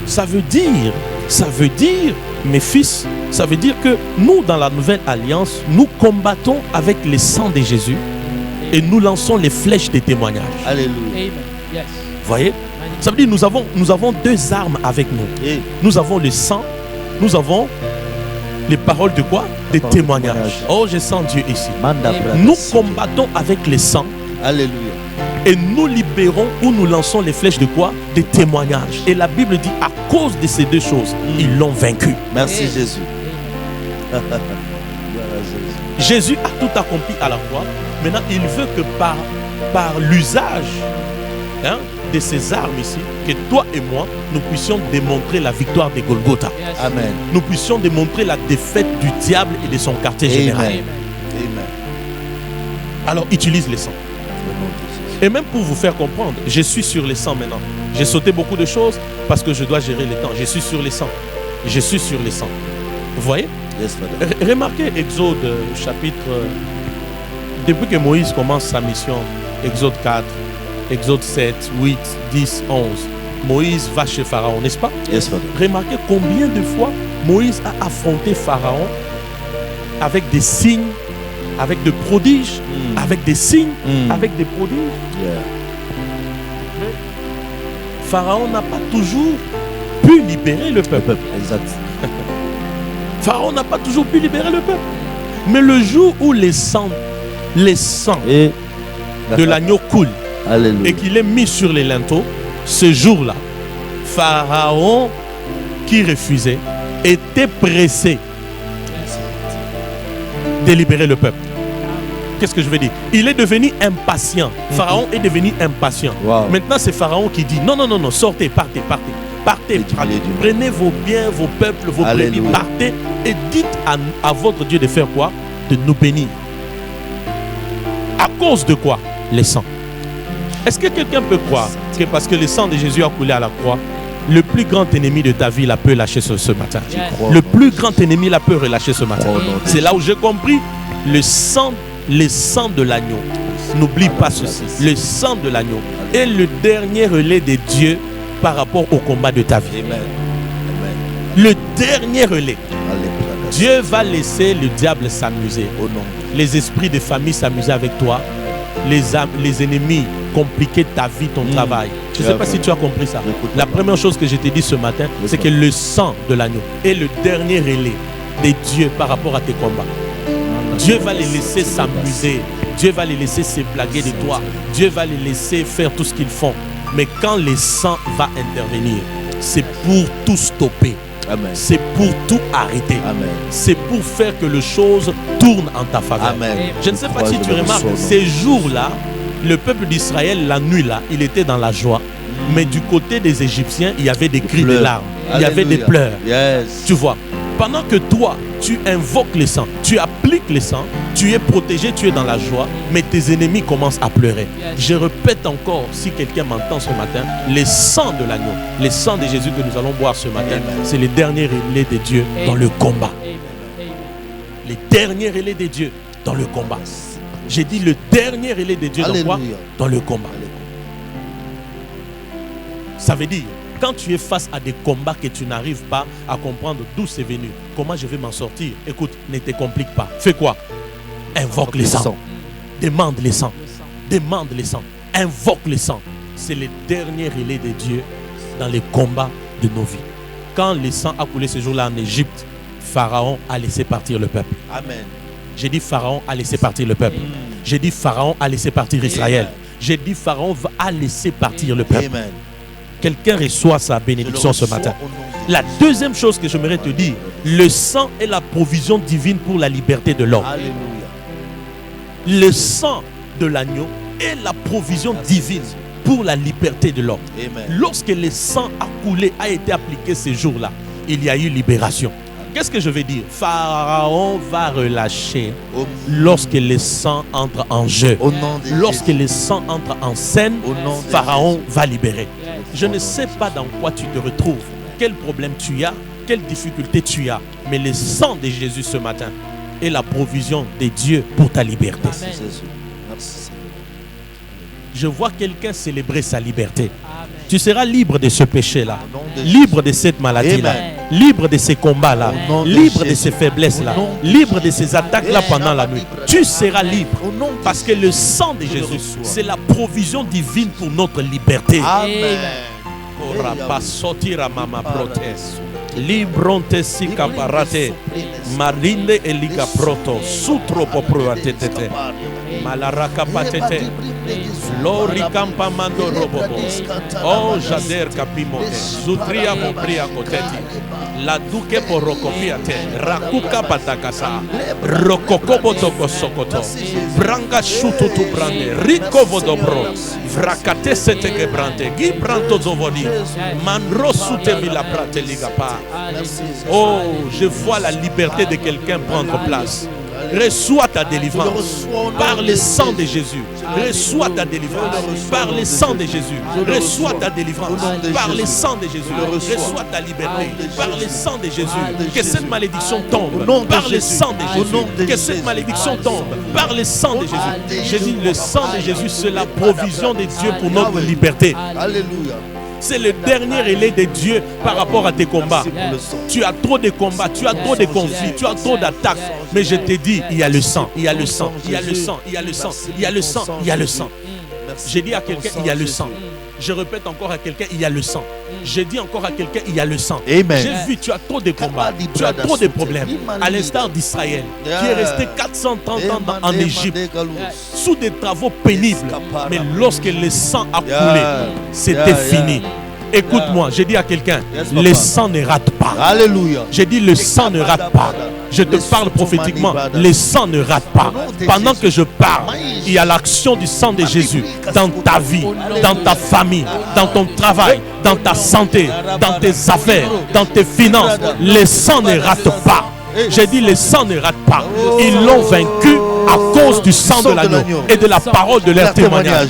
Ça veut dire, mes fils, ça veut dire que nous, dans la nouvelle alliance, nous combattons avec le sang de Jésus et nous lançons les flèches des témoignages. Alléluia. Vous voyez? Ça veut dire nous avons deux armes avec nous. Nous avons le sang, nous avons les paroles de quoi? Des témoignages. Oh, je sens Dieu ici. Nous combattons avec le sang. Alléluia. Et nous libérons ou nous lançons les flèches de quoi? Des témoignages. Et la Bible dit, à cause de ces deux choses, ils l'ont vaincu. Merci Jésus. Jésus a tout accompli à la croix. Maintenant, il veut que par l'usage de ces armes ici, que toi et moi, nous puissions démontrer la victoire de Golgotha. Amen. Nous puissions démontrer la défaite du diable et de son quartier général. Amen. Alors, utilise les sangs. Et même pour vous faire comprendre, je suis sur les sangs maintenant. J'ai sauté beaucoup de choses parce que je dois gérer les temps. Je suis sur les sangs. Je suis sur les sangs. Vous voyez? Yes, remarquez Exode chapitre... Depuis que Moïse commence sa mission, Exode 4, Exode 7, 8, 10, 11, Moïse va chez Pharaon, n'est-ce pas? Yes, remarquez combien de fois Moïse a affronté Pharaon avec des signes, avec des prodiges, avec des signes, avec des prodiges. Pharaon n'a pas toujours pu libérer le peuple. Exact. Pharaon n'a pas toujours pu libérer le peuple. Mais le jour où les sangs de l'agneau coulent et qu'il est mis sur les linteaux, ce jour-là, Pharaon qui refusait était pressé de libérer le peuple. Qu'est-ce que je veux dire? Il est devenu impatient. Pharaon est devenu impatient. Wow. Maintenant, c'est Pharaon qui dit non, sortez, partez. Prenez vos biens, vos peuples, vos brebis, partez et dites à votre Dieu de faire quoi? De nous bénir. À cause de quoi? Les sangs. Est-ce que quelqu'un peut croire que parce que le sang de Jésus a coulé à la croix, le plus grand ennemi de ta vie la peut lâcher ce matin? Le plus grand ennemi la peut relâcher ce matin. C'est là où j'ai compris le sang de l'agneau. N'oublie pas ceci. Le sang de l'agneau est le dernier relais de Dieu par rapport au combat de ta vie. Le dernier relais. Dieu va laisser le diable s'amuser. Les esprits de famille s'amuser avec toi. Les ennemis compliquer ta vie, ton travail. Je ne sais pas si tu as compris ça. La première chose que je t'ai dit ce matin, c'est que le sang de l'agneau est le dernier relais de Dieu par rapport à tes combats. Dieu va les laisser s'amuser. Dieu va les laisser se blaguer de toi. Dieu va les laisser faire tout ce qu'ils font. Mais quand le sang va intervenir, c'est pour tout stopper. C'est pour tout arrêter. C'est pour faire que les choses tournent en ta faveur. Je ne sais pas si tu remarques, ces jours-là, le peuple d'Israël, la nuit là, il était dans la joie. Mais du côté des Égyptiens, il y avait des cris de larmes. Il y avait des pleurs. Tu vois, pendant que toi, tu invoques le sang, tu appliques le sang, tu es protégé, tu es dans la joie, mais tes ennemis commencent à pleurer. Je répète encore, si quelqu'un m'entend ce matin, le sang de l'agneau, le sang de Jésus que nous allons boire ce matin, c'est le dernier relais de Dieu dans le combat. Le dernier relais de Dieu dans le combat. J'ai dit le dernier relais de Dieu dans quoi? Dans le combat. Ça veut dire, quand tu es face à des combats que tu n'arrives pas à comprendre d'où c'est venu, comment je vais m'en sortir, écoute, ne te complique pas. Fais quoi? Invoque les sangs. Demande les sangs. Demande les sangs. Invoque les sangs. C'est le dernier relais de Dieu dans les combats de nos vies. Quand le sang a coulé ce jour-là en Égypte, Pharaon a laissé partir le peuple. Amen. J'ai dit Pharaon a laissé partir le peuple. J'ai dit Pharaon a laissé partir Israël. J'ai dit Pharaon a laissé partir le peuple. Amen. Quelqu'un reçoit sa bénédiction ce matin. La deuxième chose que j'aimerais te dire, le sang est la provision divine pour la liberté de l'homme. Le sang de l'agneau est la provision divine pour la liberté de l'homme. Lorsque le sang a coulé, a été appliqué ces jours-là, il y a eu libération. Qu'est-ce que je veux dire? Pharaon va relâcher lorsque le sang entre en jeu. Lorsque le sang entre en scène, Pharaon va libérer. Je ne sais pas dans quoi tu te retrouves, quel problème tu as, quelle difficulté tu as, mais le sang de Jésus ce matin est la provision de Dieu pour ta liberté. Je vois quelqu'un célébrer sa liberté. Tu seras libre de ce péché-là, libre de cette maladie-là, libre de ces combats-là, libre de ces faiblesses-là, libre de ces attaques-là pendant la nuit. Tu seras libre parce que le sang de Jésus, c'est la provision divine pour notre liberté. Ora pasotira mama prote. Libronte sika parate. Marinde eliga proto. Sutro poproate tete. Malaraka patete. Lori campa mando robobo. Oh jader kapimote. Zutria popria koteti. La duke porokopiate. Rakuka patakasa. Rokokobo toko sokoto. Branga shututu brande. Rico vodobro. Vrakate seteke brante. Gi branto zovodi. Mandro sute vila prate ligapa. Oh, je vois la liberté de quelqu'un prendre place. Reçois ta délivrance par le sang de Jésus. Reçois ta délivrance par le sang de Jésus. Reçois ta délivrance par le sang de Jésus. Reçois ta liberté par le sang de Jésus. Que cette malédiction tombe par le sang de Jésus. Que cette malédiction tombe par le sang de Jésus. J'ai dit le sang de Jésus, c'est la provision de Dieu pour notre liberté. Alléluia. C'est le dernier relais de Dieu par rapport à tes combats. Tu as trop de combats, tu as trop de conflits, tu as trop d'attaques. Mais je te dis, il y a le sang, il y a le sang, il y a le sang, il y a le sang, il y a le sang, il y a le sang. J'ai dit à quelqu'un, il y a le sang. Je répète encore à quelqu'un, il y a le sang. J'ai dit encore à quelqu'un, il y a le sang. J'ai vu, tu as trop de combats, tu as trop de problèmes. À l'instar d'Israël, qui est resté 430 ans en Égypte, sous des travaux pénibles. Mais lorsque le sang a coulé, c'était fini. Écoute-moi, j'ai dit à quelqu'un, le sang ne rate pas. Alléluia. J'ai dit, le sang ne rate pas. Je te parle prophétiquement, le sang ne rate pas. Pendant que je parle, il y a l'action du sang de Jésus dans ta vie, dans ta famille, dans ton travail, dans ta santé, dans tes affaires, dans tes finances. Le sang ne rate pas. J'ai dit, le sang ne rate pas. Ils l'ont vaincu à cause du sang de l'agneau et de la parole de leur témoignage.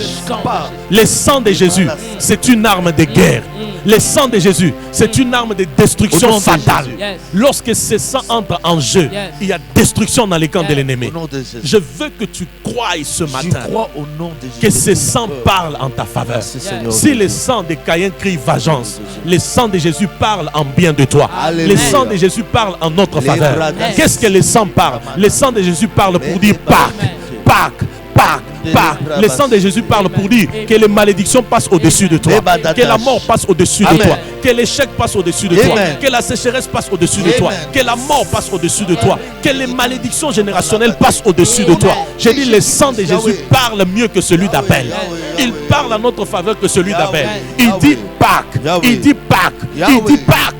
Le sang de Jésus, c'est une arme de guerre. Le sang de Jésus, c'est une arme de destruction fatale. Lorsque ce sang entre en jeu, il y a destruction dans les camps de l'ennemi. Je veux que tu croies ce matin que ce sang parle en ta faveur. Si le sang de Caïn crie vengeance, le sang de Jésus parle en bien de toi. Le sang de Jésus parle en notre faveur. Qu'est-ce que le sang parle? Le sang de Jésus parle pour dire Pâques, Pâques, Pâques. Le sang de Jésus parle pour dire que les malédictions passent au-dessus de toi, que la mort passe au-dessus de toi, que l'échec passe au-dessus de toi, que la sécheresse passe au-dessus de toi, que la mort passe au-dessus de toi, que les malédictions générationnelles passent au-dessus de toi. J'ai dit, le sang de Jésus parle mieux que celui d'Abel. Il parle à notre faveur que celui d'Abel. Il dit Pâques, il dit Pâques, il dit Pâques.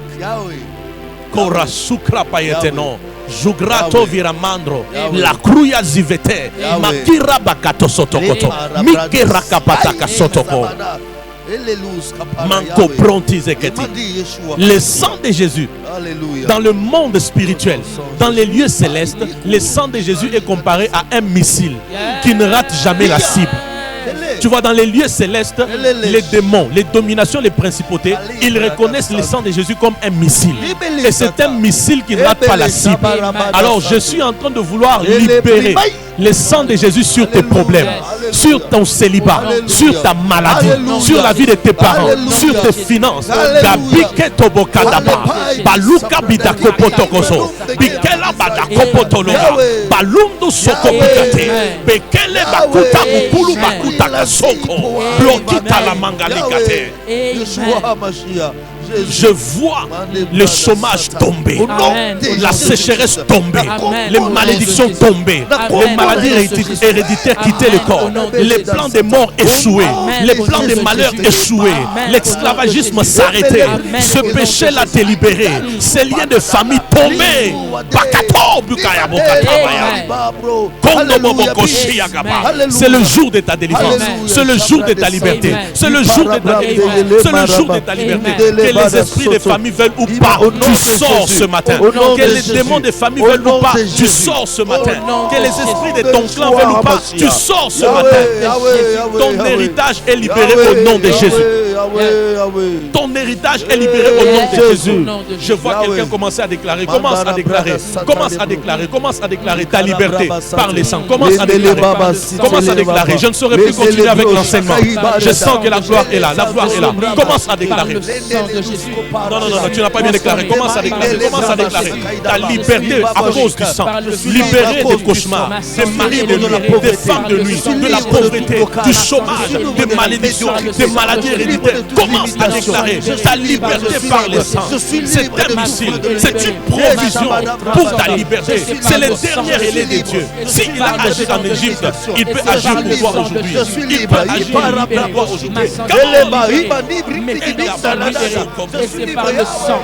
Kora sukra payeteno. Jugrato viramandro, la cruya zivete, makira bakato sotokoto, mikira kapataka sotoko, manko pronti zeketi. Le sang de Jésus, dans le monde spirituel, dans les lieux célestes, le sang de Jésus est comparé à un missile qui ne rate jamais la cible. Tu vois, dans les lieux célestes, les démons, les dominations, les principautés, ils reconnaissent le sang de Jésus comme un missile. Et c'est un missile qui ne rate pas la cible. Alors, je suis en train de vouloir libérer le sang de Jésus sur tes problèmes, sur ton célibat, sur ta maladie, sur la vie de tes parents, sur tes finances. Baluka bidakopotokoso, bikela badakopotologa, balundu sokopikate, bekele bakuta bukulu bakuta kasoko, blokita la mangalikate. Je vois le chômage tomber, la sécheresse tomber, les malédictions tomber, les maladies héréditaires quitter le corps, les plans de mort échouer, les plans de malheur échouer, l'esclavagisme s'arrêter, ce péché-là te libérer, ces liens de famille tomber. C'est le jour de ta délivrance, c'est le jour de ta liberté, c'est le jour de ta délivrance, c'est le jour de ta liberté. Que les esprits de famille veulent ou pas, tu sors ce matin. Que les démons de famille veulent ou pas, tu sors ce matin. Que les esprits de ton clan veulent ou pas, tu sors ce matin. Ton héritage est libéré au nom de Jésus. Ton héritage est libéré au nom de Jésus. Je vois quelqu'un commencer à déclarer. Commence à déclarer. Commence à déclarer. Commence à déclarer ta liberté par les sangs. Commence à déclarer. Commence à déclarer. Je ne saurais plus continuer avec l'enseignement. Je sens que la gloire est là. La gloire est là. Commence à déclarer. Non, tu n'as pas bien déclaré. Commence à déclarer. Commence à déclarer. Ta liberté à cause du sang. Libéré des cauchemars, des maris de nuit, des femmes de nuit, de la pauvreté, du chômage, des malédictions, des maladies héréditaires. Commence à déclarer ta liberté par le sang. C'est un missile, c'est une provision pour ta liberté. C'est le dernier élé de Dieu. S'il a agi en Égypte, il peut agir pour toi aujourd'hui. Il peut agir pour toi aujourd'hui. Et c'est par le sang.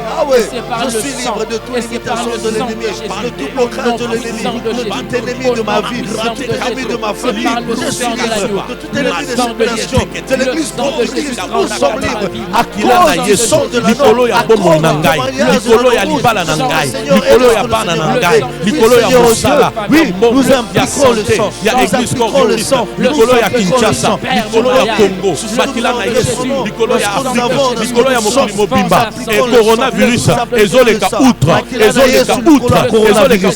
Je suis libre de toute limitation de l'ennemi, de tout blocage de l'ennemi, de tout ennemi de ma vie, de tout ennemi de ma famille. Je suis libre de tout ennemi de circulation, de l'église pour l'église. Nous sommes libres à cause du sang de l'agneau, à cause du témoignage de l'agneau. Oui, nous impliquons le sang. Il y a église le sang. Nicolo ya Kinshasa, Nicolo ya Congo, Makila na Yesu, Nicolo ya Afrique, Nicolo ya Mokili Mobimba, et coronavirus, ezoleka outre, ezoleka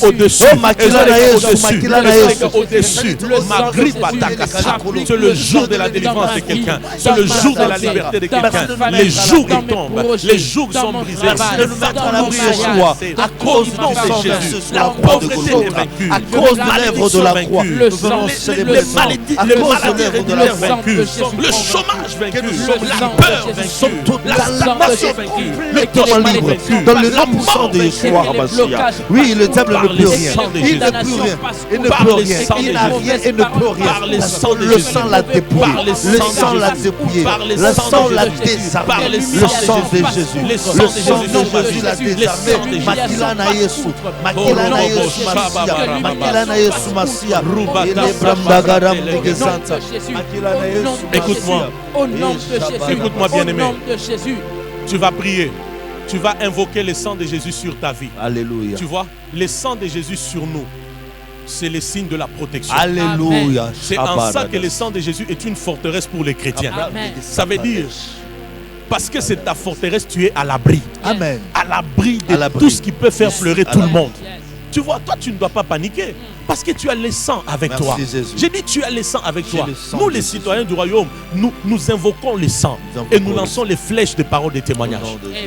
au-dessus, ezoleka au-dessus, ma grippe attaque ça. C'est le jour de la délivrance de quelqu'un, c'est le jour de la liberté de quelqu'un. Les jours ils tombent, les jours sont brisés. De nous mettre à l'abri Yeshua, à cause du sang de Jésus, la pauvreté est vaincue, à cause de l'œuvre de la croix. Nous venons célébrer le sang, à cause de l'œuvre de la croix. Le chômage vaincu, la peur vaincue, la stagnation vaincue, le totalement libre. Dans le nom puissant de Yeshua HaMashiach. Oui, le diable ne peut rien. Il ne peut rien. Il ne peut rien. Il n'a rien et ne peut rien. Le sang l'a dépouillé. Le sang l'a dépouillé. Le sang l'a désarmé. Le sang de Jésus. Le sang de Jésus l'a désarmé. Makila na Yesu. Makila na Yesu Masia. Makila na Yesu Masia. Il est Brambagaram Negezanta. Makila na Yesu. Écoute-moi. Au nom de Jésus. Écoute-moi, bien-aimé. Au nom de Jésus. Tu vas prier. Tu vas invoquer le sang de Jésus sur ta vie. Alléluia. Tu vois, le sang de Jésus sur nous, c'est le signe de la protection. Alléluia. C'est en ça que le sang de Jésus est une forteresse pour les chrétiens. Amen. Ça veut dire, parce que c'est ta forteresse, tu es à l'abri. Amen. À l'abri de tout ce qui peut faire pleurer tout le monde. Tu vois, toi, tu ne dois pas paniquer. Parce que tu as le sang avec toi. J'ai dit, tu as le sang avec toi. Nous, les citoyens du royaume, nous invoquons le sang. Et nous lançons les flèches de paroles de témoignage.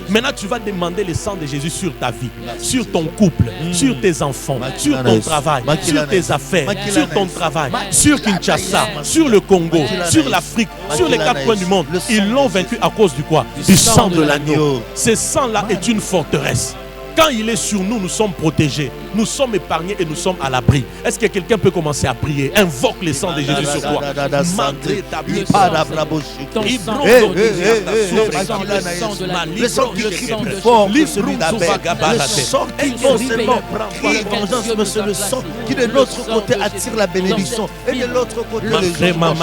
Maintenant, tu vas demander le sang de Jésus sur ta vie, sur ton couple, sur tes enfants, sur ton travail, sur tes affaires, sur ton travail, sur Kinshasa, sur le Congo, sur l'Afrique, sur les 4 coins du monde. Ils l'ont vaincu à cause du quoi? Du sang de l'agneau. Ce sang-là est une forteresse. Quand il est sur nous, nous sommes protégés, nous sommes épargnés et nous sommes à l'abri. Est-ce que quelqu'un peut commencer à prier? Invoque le sang de Jésus sur toi. Le sang qui crie plus fort que celui d'Abel. Le sang qui non seulement crie vengeance, mais c'est le sang qui de l'autre côté attire la bénédiction et de l'autre côté le jugement.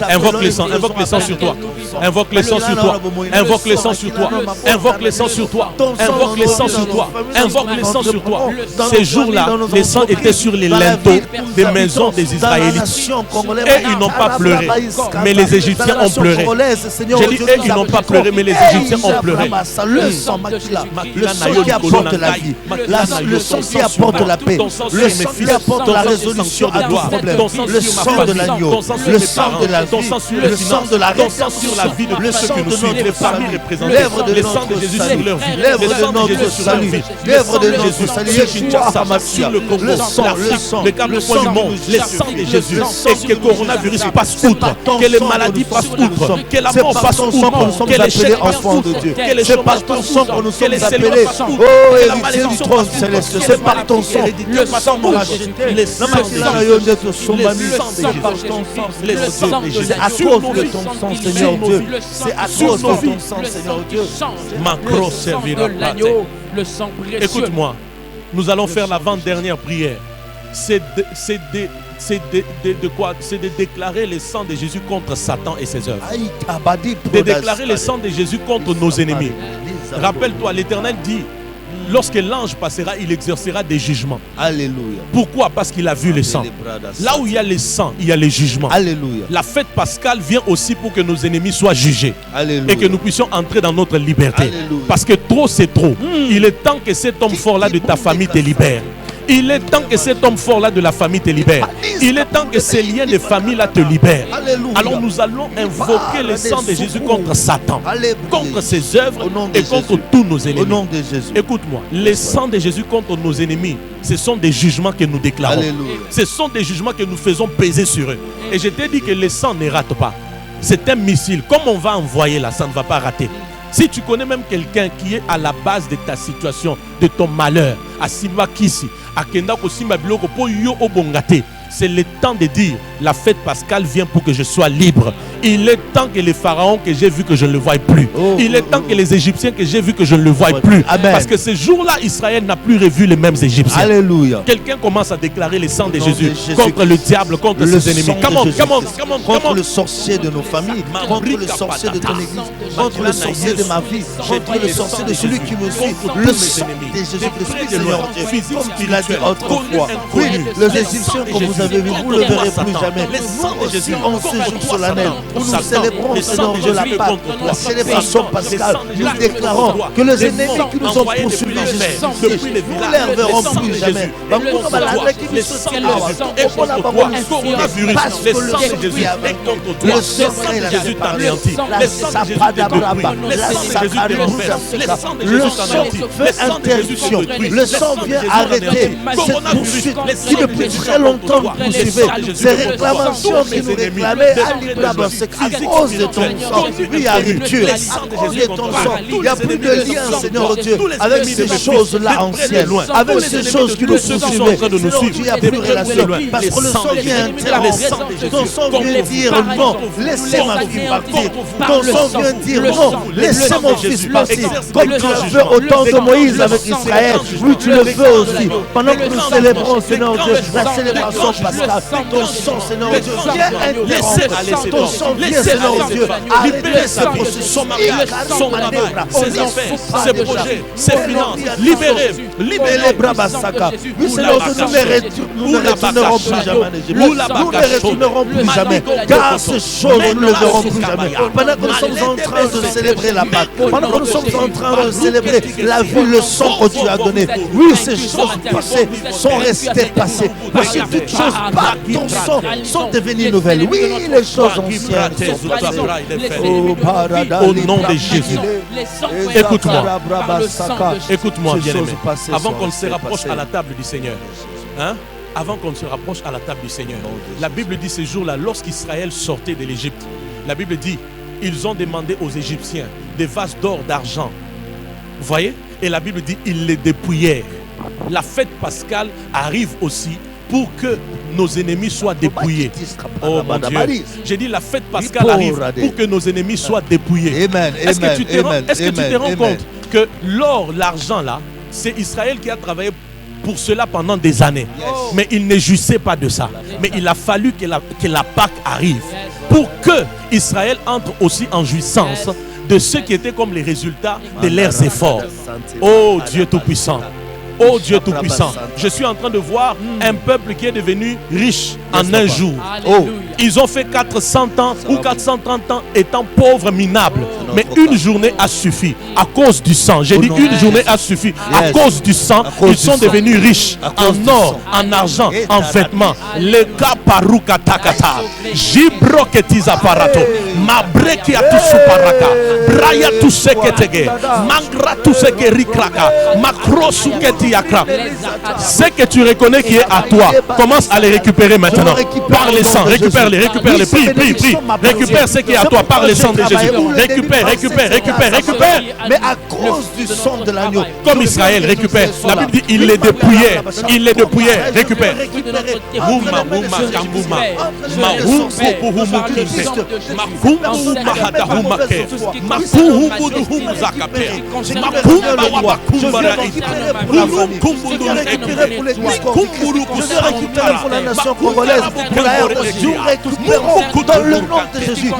Invoque le sang, invoque le sang sur toi. Invoque le sang sur toi. Invoque le sang sur toi. Invoque le sang sur toi. Invoque le sang sur toi. Invoque le sang sur toi. Ces jours-là, le sang était sur les linteaux des maisons des Israélites. Et ils n'ont pas pleuré, mais les Égyptiens ont pleuré. J'ai dit, et ils n'ont pas pleuré, mais les Égyptiens ont pleuré. Le sang, le sang qui apporte la vie, le sang qui apporte la paix, le sang qui apporte la résolution à tout problème, le sang de l'agneau, le sang de la vie, le sang de la rédemption, le sang de notre famille, l'œuvre de notre salut, l'œuvre de notre salut, l'œuvre de notre salut, sur le Congo, l'Afrique, les 4 coins du monde, le sang de Jésus, et que le coronavirus passe outre, que les maladies passent outre, que la mort passe outre, que l'échec passe outre, que les chômages passent outre, que les célibats passent outre, que la malédiction passe outre. C'est par ton sang, le sang nous racheté, le sang de Jésus, à cause de ton sang, Seigneur Dieu, c'est à cause de ton sang, Seigneur Dieu. Macro servira l'agneau, le sang précieux. Écoute-moi, nous allons faire l'avant-dernière prière. C'est de quoi? C'est de déclarer le sang de Jésus contre Satan et ses œuvres. De déclarer le sang de Jésus contre nos ennemis. Rappelle-toi, l'Éternel dit, lorsque l'ange passera, il exercera des jugements. Alléluia. Pourquoi? Parce qu'il a vu le sang. Là où il y a le sang, il y a les jugements. Alléluia. La fête pascale vient aussi pour que nos ennemis soient jugés. Alléluia. Et que nous puissions entrer dans notre liberté. Alléluia. Parce que trop c'est trop. Il est temps que cet homme fort-là de ta famille te libère. Il est temps que cet homme fort-là de la famille te libère. Il est temps que ces liens de famille-là te libèrent. Alléluia. Alors nous allons invoquer le sang de Jésus contre Satan, contre ses œuvres et contre tous nos ennemis. Au nom de Jésus. Écoute-moi, le sang de Jésus contre nos ennemis, ce sont des jugements que nous déclarons. Alléluia. Ce sont des jugements que nous faisons peser sur eux. Et je t'ai dit que le sang ne rate pas. c'est un missile. Comme on va envoyer là, ça ne va pas rater. Si tu connais même quelqu'un qui est à la base de ta situation, de ton malheur, à Simba Kisi, à Kenda Kosimba Biloko, pour yo obongate, c'est le temps de dire, la fête pascale vient pour que je sois libre. Il est temps que les pharaons que j'ai vus que je ne le voie plus. Il est temps que les Égyptiens que j'ai vus que je ne le voie plus. Amen. Parce que ce jour-là, Israël n'a plus revu les mêmes Égyptiens. Alléluia. Quelqu'un commence à déclarer le sang de Jésus contre le diable, contre ses ennemis. Contre le sorcier de nos familles, contre le sorcier de ton église, contre le sorcier de ma vie, contre le sorcier de celui qui me suit. Le sang de Jésus-Christ, Seigneur Dieu, comme tu l'as dit autrefois. Oui, les Égyptiens que vous avez vus, vous ne le verrez plus jamais. Nous aussi, en ce jour solennel, où nous célébrons, Seigneur Dieu, la Pâque, la célébration pascale, nous déclarons que les ennemis qui nous ont poursuivis, nous ne les verrons plus jamais. Le secret, la Jésus t'anéantit. Le sang fait interdiction. Le sang vient arrêter cette poursuite qui depuis très longtemps nous poursuivait. Ces réclamations qui nous réclamaient c'est à cause de ton sang. Oui, à rupture, à cause de ton sang. Il n'y a plus de lien, Seigneur Dieu, avec ces choses-là anciennes, avec ces choses qui nous poursuivaient. Seigneur Dieu, il n'y a plus de relation. Parce que le sang vient interrompre. Ton sang vient dire non, laissez ma fille partir. Ton sang vient dire non, laissez mon fils partir. Comme tu le fais au temps de Moïse avec Israël, oui, tu le fais aussi. Pendant que nous célébrons, Seigneur Dieu, la célébration pascale, ton sang, Seigneur Dieu, vient interrompre. Ton sang vient, Seigneur Dieu, arrêter ce processus, son mariage, son manœuvre, ses affaires, ses projets, ses finances. Libérez, libérez Brabasaka. Oui, Seigneur Dieu, nous ne retournerons plus jamais en Égypte. Nous ne retournerons plus jamais, car ces choses, nous ne les verrons plus jamais. Pendant que nous sommes en train de célébrer la Pâque, pendant que nous sommes en train de célébrer la vie, le sang que tu as donné, oui, ces choses passées sont restées passées. Parce que toutes choses par ton sang sont devenues nouvelles. Oui, les choses anciennes sont passées. Au nom de Jésus. Écoute-moi. Écoute-moi, bien-aimé. Avant qu'on se rapproche à la table du Seigneur, avant qu'on se rapproche à la table du Seigneur, la Bible dit ce jour-là, lorsqu'Israël sortait de l'Égypte, la Bible dit, ils ont demandé aux Égyptiens des vases d'or, d'argent. Vous voyez? Et la Bible dit, ils les dépouillèrent. La fête pascale arrive aussi pour que nos ennemis soient dépouillés. Oh mon Dieu. J'ai dit la fête pascale arrive pour que nos ennemis soient dépouillés. Est-ce que tu te rends compte que l'or, l'argent là, c'est Israël qui a travaillé pour cela pendant des années. Mais il ne jouissait pas de ça. Mais il a fallu que la Pâque arrive pour que Israël entre aussi en jouissance de ce qui était comme les résultats de leurs efforts. Oh Dieu Tout-Puissant. Oh Dieu Tout-Puissant, je suis en train de voir un peuple qui est devenu riche en un jour. Oh, ils ont fait 400 ans ou 430 ans étant pauvres, minables. Mais une journée a suffi à cause du sang. J'ai dit une journée a suffi à cause du sang. Ils sont devenus riches en or, en argent, en vêtements. Le kaparuka takata, jibroketiza parato, mabreki atusu paraka, braya tuseketege, mangra tusekerikraka, makrosuketi. Ce que tu reconnais qui est à toi, commence à les récupérer maintenant. Par les sangs, récupère-les, prie. Récupère ce qui est à toi par les sangs de Jésus. Récupère. Mais à cause du sang de l'agneau, comme Israël, récupère. La Bible dit, il les dépouillait. Récupère. Je veux récupérer pour les discours. Je veux récupérer pour la nation congolaise, pour la RDC. Nous récupérons dans le nom de Jésus.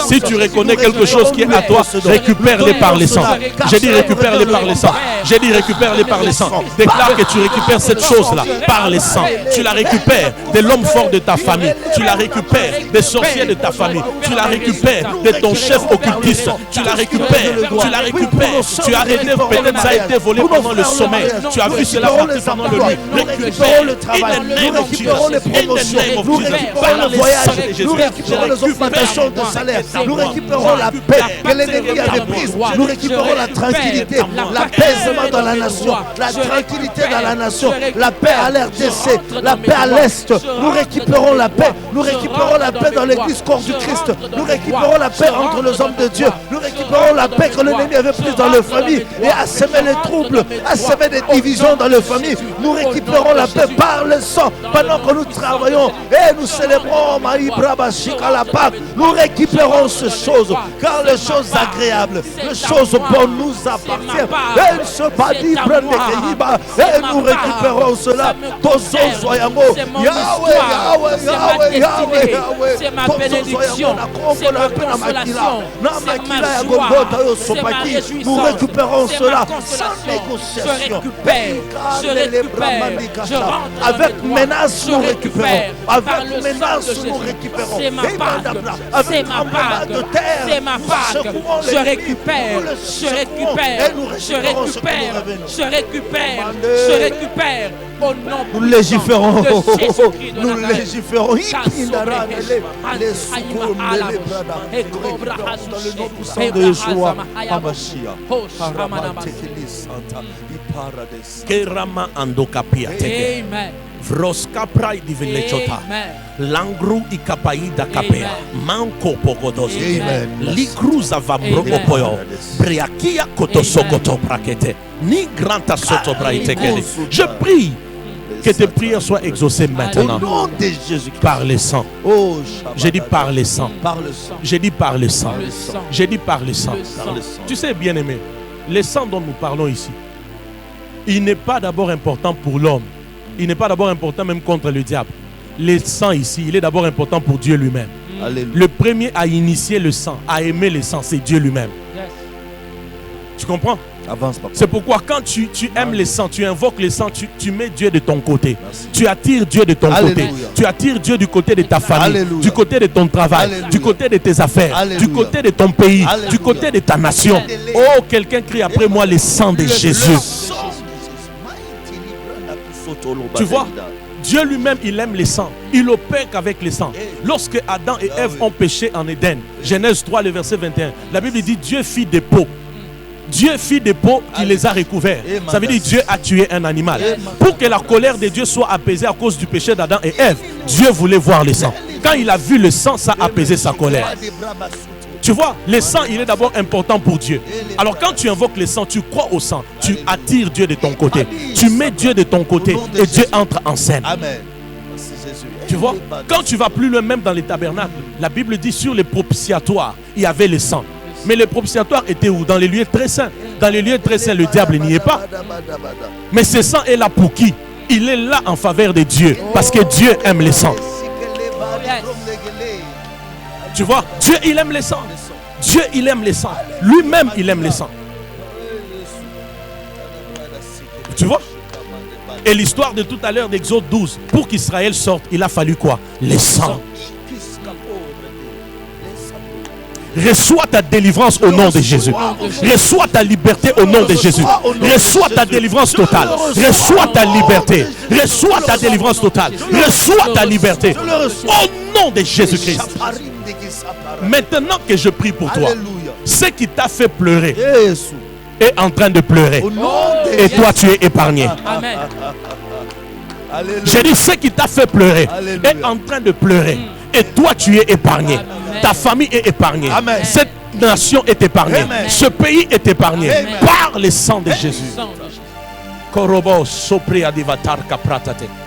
Si tu reconnais quelque chose qui est à toi, récupère-les par les sangs. J'ai dit récupère-les par les sangs. Déclare que tu récupères cette chose-là par les sangs. Tu la récupères de l'homme fort de ta famille. Tu la récupères des sorciers de ta famille. Tu la récupères de ton chef occultiste. Tu la récupères. Tu la récupères. Tu as été, peut-être ça a été volé pendant le sommeil. Tu as vu cela partir pendant le nuit. Récupérons le travail. Nous récupérons les promotions. Nous récupérons le voyage. Nous récupérons les augmentations de salaire. Nous récupérons la paix que l'ennemi avait prise. Nous récupérons la tranquillité, l'apaisement dans la nation, la tranquillité dans la nation, la paix à l'RDC, la paix à l'Est. Nous récupérons la paix. Nous récupérons la paix dans l'église corps du Christ. Nous récupérons la paix entre les hommes de Dieu. Nous récupérons la paix que l'ennemi avait prise dans les familles et a semé les troubles, a semé des divisions dans les familles. Nous récupérons la paix par le sang pendant que nous travaillons et nous célébrons Maïbra Bashika la Pâque. Nous récupérons ces choses car les choses agréables, les choses bonnes nous appartiennent. Et ce badi prenne et nous récupérons cela. C'est ma bénédiction, c'est ma consolation, c'est ma joie, c'est ma réjouissance, nous récupérons cela sans négociation. Je récupère, je rentre avec menace, nous récupérons. Avec menace, nous récupérons. C'est ma bague, c'est ma bague, c'est ma bague. Je récupère, je récupère, je récupère, je récupère, je récupère. Au nom nous légiférons, de Jésus-Christ de nous Nazareth. légiférons. Les secours, les dans le nom puissant de Yeshua HaMashiach. Kerama andokapia teke. Amen. Vroska prai di velechota. Langru ikapaida kapea. Manko pogodosi. Likruza vambroko poyo. Briakia kotosokoto prakete. Ni granta soto braitekele. Je prie que tes prières soient exaucées maintenant. Au nom de Jésus. Par le sang. Oh, j'ai dit par le sang. Par le sang. J'ai dit par le sang. J'ai dit par le sang. Tu sais, bien-aimé, le sang dont nous parlons ici, il n'est pas d'abord important pour l'homme. Il n'est pas d'abord important même contre le diable. Le sang ici, il est d'abord important pour Dieu lui-même. Le premier à initier le sang, à aimer le sang, c'est Dieu lui-même. Yes. Tu comprends? Avance, papa. C'est pourquoi quand tu aimes le sang, tu invoques le sang, tu mets Dieu de ton côté. Merci. Tu attires Dieu de ton côté. Tu attires Dieu du côté de ta famille, du côté de ton travail, du côté de tes affaires, du côté de ton pays, du côté de ta nation. Oh, quelqu'un crie après moi le sang de Jésus. Tu vois, Dieu lui-même, il aime le sang. Il opère qu'avec le sang. Lorsque Adam et Ève ont péché en Éden, Genèse 3, le verset 21, la Bible dit Dieu fit des peaux. Dieu fit des peaux qui les a recouverts. Ça veut dire Dieu a tué un animal. Pour que la colère de Dieu soit apaisée à cause du péché d'Adam et Ève, Dieu voulait voir le sang. Quand il a vu le sang, ça a apaisé sa colère. Tu vois, le sang, il est d'abord important pour Dieu. Alors quand tu invoques le sang, tu crois au sang. Tu attires Dieu de ton côté. Tu mets Dieu de ton côté et Dieu entre en scène. Amen. Tu vois, quand tu vas plus loin, même dans les tabernacles, la Bible dit sur les propitiatoires, il y avait le sang. Mais le propitiatoire était où? Dans les lieux très saints. Dans les lieux très saints, le diable n'y est pas. Mais ce sang est là pour qui? Il est là en faveur de Dieu. Parce que Dieu aime le sang. Tu vois, Dieu, il aime le sang. Dieu, il aime le sang. Lui-même, il aime le sang. Tu vois? Et l'histoire de tout à l'heure d'Exode 12, pour qu'Israël sorte, il a fallu quoi? Le sang. Reçois ta délivrance au nom de Jésus. Reçois ta liberté au nom de Jésus. Reçois ta délivrance totale. Reçois ta liberté. Reçois ta délivrance totale. Reçois ta liberté. Au nom de Jésus-Christ. Maintenant que je prie pour toi, ce qui t'a fait pleurer est en train de pleurer. Et toi, tu es épargné. Amen. J'ai dit, ce qui t'a fait pleurer est en train de pleurer. Et toi, tu es épargné. Amen. Ta famille est épargnée. Amen. Cette nation est épargnée. Amen. Ce pays est épargné. Amen. Par le sang de Jésus.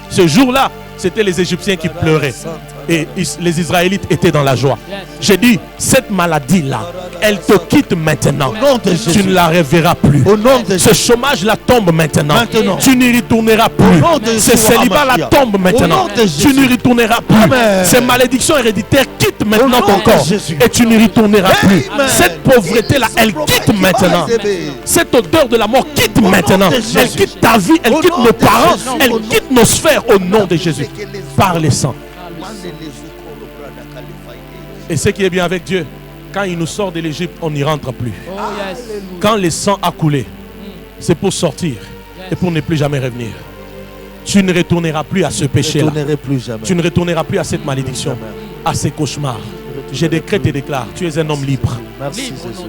Ce jour-là, c'était les Égyptiens qui pleuraient. Et les Israélites étaient dans la joie. J'ai dit, cette maladie-là, elle te quitte maintenant. Tu ne la reverras plus. Ce chômage-là tombe maintenant. Tu n'y retourneras plus. Ce célibat-là tombe maintenant. Tu n'y retourneras plus. Ces malédictions héréditaires quittent maintenant ton corps. Et tu n'y retourneras plus. Cette pauvreté-là, elle quitte maintenant. Cette odeur de la mort quitte maintenant. Elle quitte ta vie, elle quitte nos parents, elle quitte nos sphères au nom de Jésus. Par le sang. Et ce qui est bien avec Dieu, quand il nous sort de l'Égypte, on n'y rentre plus. Quand le sang a coulé, c'est pour sortir et pour ne plus jamais revenir. Tu ne retourneras plus à ce péché-là. Tu ne retourneras plus à cette malédiction, à ces cauchemars. Je décrète et déclare, tu es un homme libre.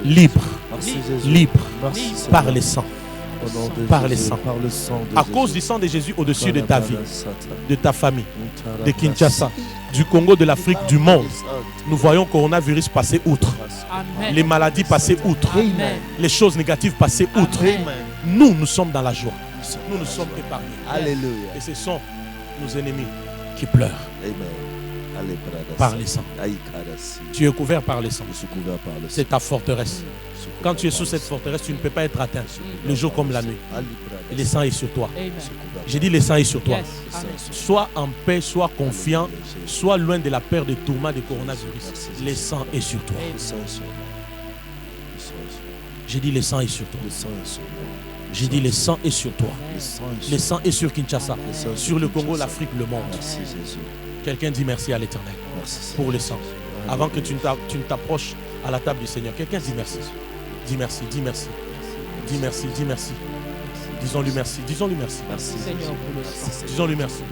Libre. Libre. Par le sang. Par le sang. À cause du sang de Jésus au-dessus de ta vie, de ta famille, de Kinshasa, du Congo, de l'Afrique, du monde. Nous voyons le coronavirus passer outre. Amen. Les maladies passer outre. Amen. Les choses négatives passer outre. Amen. Nous sommes dans la joie. Nous sommes épargnés. Alléluia. Et ce sont nos ennemis qui pleurent. Amen. Par le sang. Tu es couvert par le sang. C'est ta forteresse. Quand tu es sous cette forteresse, tu ne peux pas être atteint le jour comme la nuit. Et le sang est sur toi. J'ai dit le sang est sur toi. Sois en paix, sois confiant, sois loin de la peur des tourments du coronavirus. Le sang est sur toi. J'ai dit le sang est sur toi. J'ai dit le sang est sur toi. Le sang est sur Kinshasa, sur le Congo, l'Afrique, le monde. Quelqu'un dit merci à l'Éternel pour le sang. Avant que tu ne t'approches à la table du Seigneur, quelqu'un dit merci. Dis merci, dis merci. Dis merci, dis merci. Disons-lui merci, disons-lui merci. Merci Seigneur pour le sang. Disons-lui merci.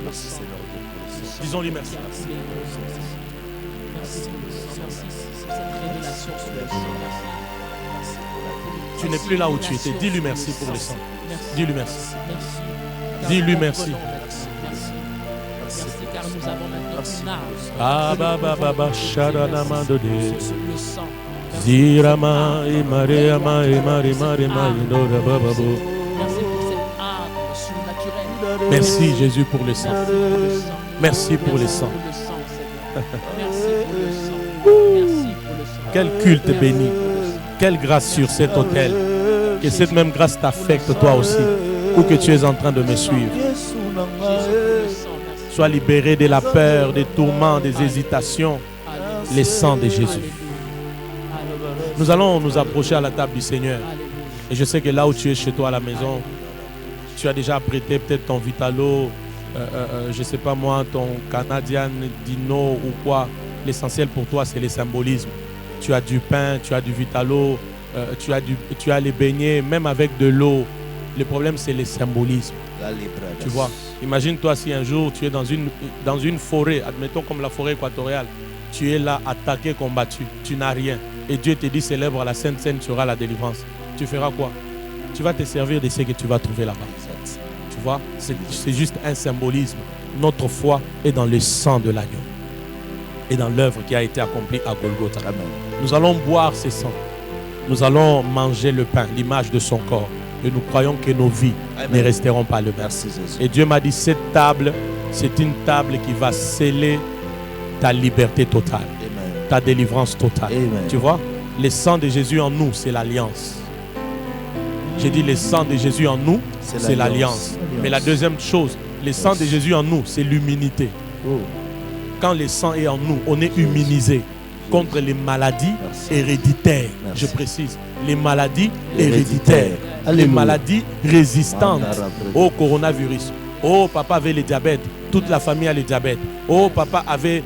Merci Seigneur pour le sang. Disons-lui merci. Merci pour le sang. Merci pour cette révélation sur le sang. Tu n'es plus là où tu étais. Dis-lui merci pour le sang. Dis-lui merci. Dis-lui merci. Merci car nous avons maintenant une arme. Le sang. Zirama et Mariama et Marima et Marino Bababo. Merci pour cette arme surnaturelle. Merci Jésus pour le sang. Merci pour le sang. Merci pour le sang. Quel culte béni. Quelle grâce sur cet autel. Que cette même grâce t'affecte toi aussi. Ou que tu es en train de me suivre. Sois libéré de la peur, des tourments, des hésitations. Le sang de Jésus. Nous allons nous approcher à la table du Seigneur. Et je sais que là où tu es chez toi à la maison, tu as déjà prêté peut-être ton Vitalo, je ne sais pas moi, ton Canadian Dino ou quoi. L'essentiel pour toi, c'est le symbolisme. Tu as du pain, tu as du Vitalo, tu as les beignets, même avec de l'eau. Le problème, c'est le symbolisme. Tu vois, imagine-toi si un jour tu es dans une forêt, admettons comme la forêt équatoriale, tu es là, attaqué, combattu, tu n'as rien. Et Dieu te dit, célèbre la Sainte Seine, tu auras la délivrance. Tu feras quoi? Tu vas te servir de ce que tu vas trouver là-bas. Tu vois, c'est juste un symbolisme. Notre foi est dans le sang de l'agneau et dans l'œuvre qui a été accomplie à Golgotha. Amen. Nous allons boire ce sang. Nous allons manger le pain, l'image de son corps. Et nous croyons que nos vies ne resteront pas le même. Et Dieu m'a dit, cette table, c'est une table qui va sceller ta liberté totale. Ta délivrance totale. Amen. Tu vois, le sang de Jésus en nous, c'est l'alliance. J'ai dit le sang de Jésus en nous, c'est l'alliance. Mais la deuxième chose, le sang de Jésus en nous, c'est l'humilité. Quand le sang est en nous, on est immunisé contre les maladies héréditaires. Je précise, les maladies héréditaires, les maladies résistantes au coronavirus. Oh, papa avait le diabète. Toute la famille a le diabète. Oh, papa avait,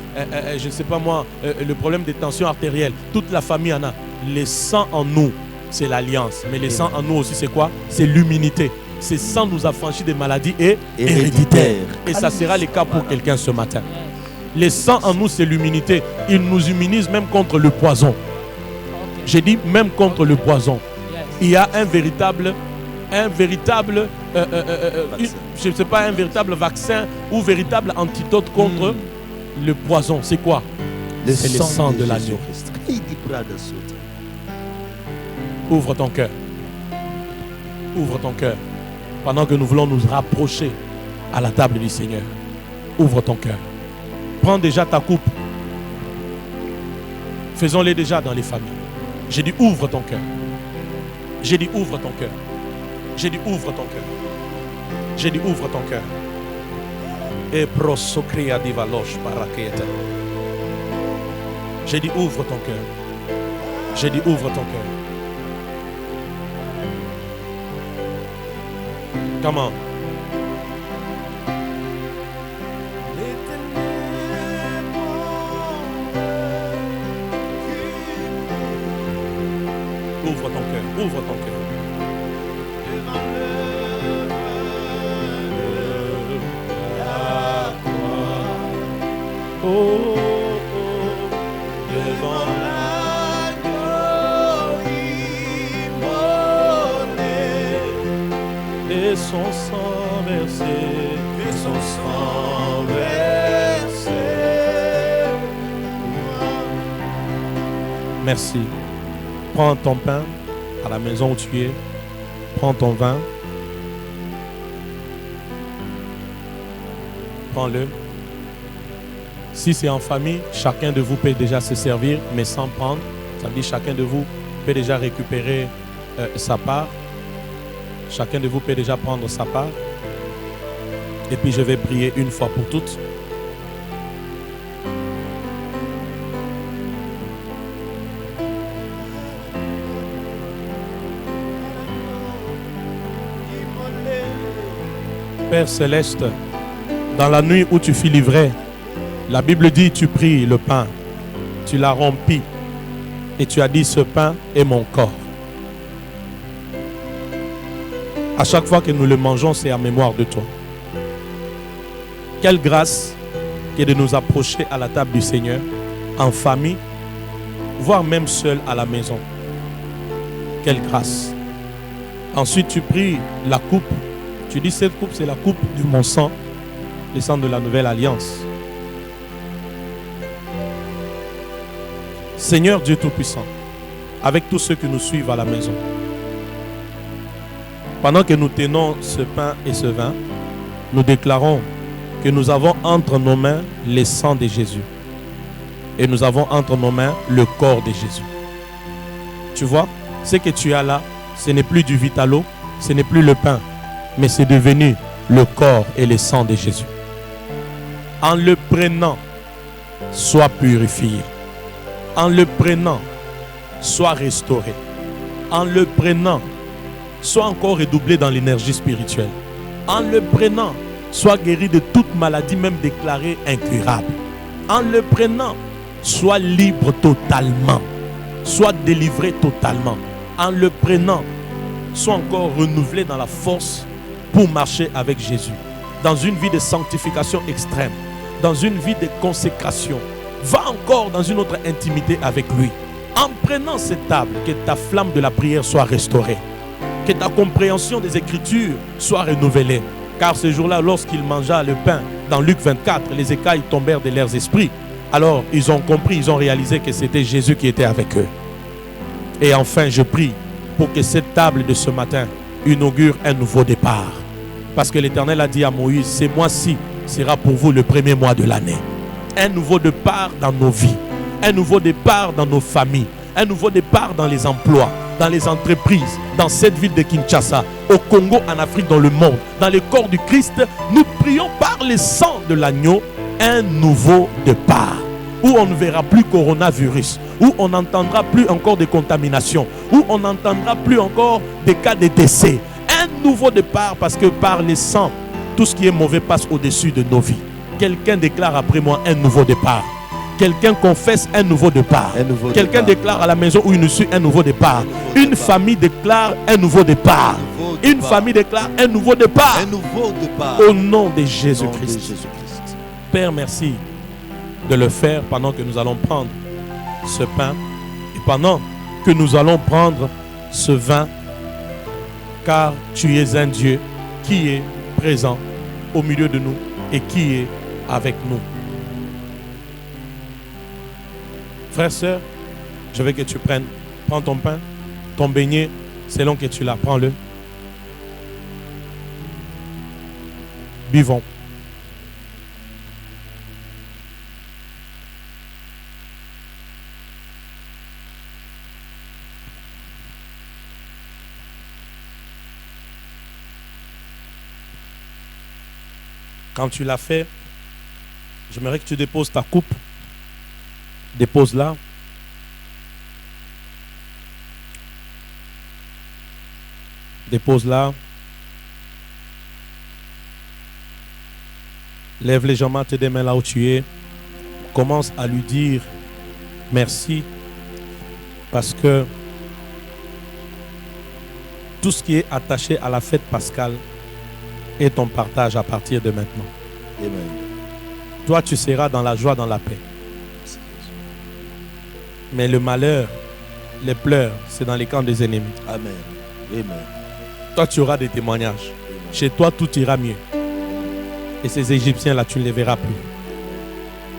je ne sais pas moi, le problème de tension artérielle. Toute la famille en a. Le sang en nous, c'est l'alliance. Mais le sang en nous aussi, c'est quoi? C'est l'humilité. Ce sang nous a franchi des maladies héréditaires. Et ça sera le cas pour quelqu'un ce matin. Le sang en nous, c'est l'humilité. Il nous immunise même contre le poison. J'ai dit même contre le poison. Il y a un véritable, je ne sais pas, un véritable vaccin ou véritable antidote contre le poison. C'est quoi? C'est le sang de l'agneau. Ouvre ton cœur. Ouvre ton cœur. Pendant que nous voulons nous rapprocher à la table du Seigneur. Ouvre ton cœur. Prends déjà ta coupe. Faisons-les déjà dans les familles. J'ai dit ouvre ton cœur. J'ai dit ouvre ton cœur. J'ai dit ouvre ton cœur. J'ai dit ouvre ton cœur. Et prosocria divaloche parakete. J'ai dit ouvre ton cœur. J'ai dit ouvre ton cœur. Comment? Ouvre ton cœur, ouvre ton cœur. Oh, oh, devant et son sang versé, et son sang versé. Merci. Prends ton pain à la maison où tu es. Prends ton vin. Prends-le. Si c'est en famille, chacun de vous peut déjà se servir, mais sans prendre. Ça veut dire chacun de vous peut déjà récupérer sa part. Chacun de vous peut déjà prendre sa part. Et puis je vais prier une fois pour toutes. Père Céleste, dans la nuit où tu fus livré, la Bible dit tu pris le pain, tu l'as rompu et tu as dit ce pain est mon corps. À chaque fois que nous le mangeons, c'est en mémoire de toi. Quelle grâce qui est de nous approcher à la table du Seigneur, en famille, voire même seul à la maison. Quelle grâce. Ensuite, tu pries la coupe. Tu dis cette coupe, c'est la coupe de mon sang, le sang de la nouvelle alliance. Seigneur Dieu Tout-Puissant, avec tous ceux qui nous suivent à la maison, pendant que nous tenons ce pain et ce vin, nous déclarons que nous avons entre nos mains le sang de Jésus. Et nous avons entre nos mains le corps de Jésus. Tu vois, ce que tu as là, ce n'est plus du vitalo, ce n'est plus le pain, mais c'est devenu le corps et le sang de Jésus. En le prenant, sois purifié. En le prenant, sois restauré. En le prenant, sois encore redoublé dans l'énergie spirituelle. En le prenant, sois guéri de toute maladie, même déclarée incurable. En le prenant, sois libre totalement. Sois délivré totalement. En le prenant, sois encore renouvelé dans la force pour marcher avec Jésus. Dans une vie de sanctification extrême. Dans une vie de consécration. Va encore dans une autre intimité avec lui. En prenant cette table, que ta flamme de la prière soit restaurée. Que ta compréhension des Écritures soit renouvelée. Car ce jour-là, lorsqu'il mangea le pain, dans Luc 24, les écailles tombèrent de leurs esprits. Alors, ils ont compris, ils ont réalisé que c'était Jésus qui était avec eux. Et enfin, je prie pour que cette table de ce matin inaugure un nouveau départ. Parce que l'Éternel a dit à Moïse, ce mois-ci sera pour vous le premier mois de l'année. Un nouveau départ dans nos vies. Un nouveau départ dans nos familles. Un nouveau départ dans les emplois, dans les entreprises, dans cette ville de Kinshasa, au Congo, en Afrique, dans le monde, dans le corps du Christ. Nous prions par le sang de l'agneau un nouveau départ où on ne verra plus coronavirus, où on n'entendra plus encore de contamination, où on n'entendra plus encore des cas de décès. Un nouveau départ parce que par le sang, tout ce qui est mauvais passe au-dessus de nos vies. Quelqu'un déclare après moi un nouveau départ. Quelqu'un confesse un nouveau départ. Quelqu'un déclare à la maison où il nous suit un nouveau départ. Une famille déclare un nouveau départ. Une famille déclare un nouveau départ. Au nom de Jésus-Christ. Père, merci de le faire pendant que nous allons prendre ce pain et pendant que nous allons prendre ce vin, car tu es un Dieu qui est présent au milieu de nous et qui est avec nous. Frère, sœur, je veux que tu prennes, prends ton pain, ton beignet, selon que tu l'as, prends-le. Buvons. Quand tu l'as fait, j'aimerais que tu déposes ta coupe. Dépose-la. Dépose-la. Lève légèrement tes deux mains là où tu es. Commence à lui dire merci. Parce que tout ce qui est attaché à la fête pascale est ton partage à partir de maintenant. Amen. Toi, tu seras dans la joie, dans la paix. Mais le malheur, les pleurs, c'est dans les camps des ennemis. Amen. Amen. Toi, tu auras des témoignages. Amen. Chez toi, tout ira mieux. Et ces Égyptiens-là, tu ne les verras plus.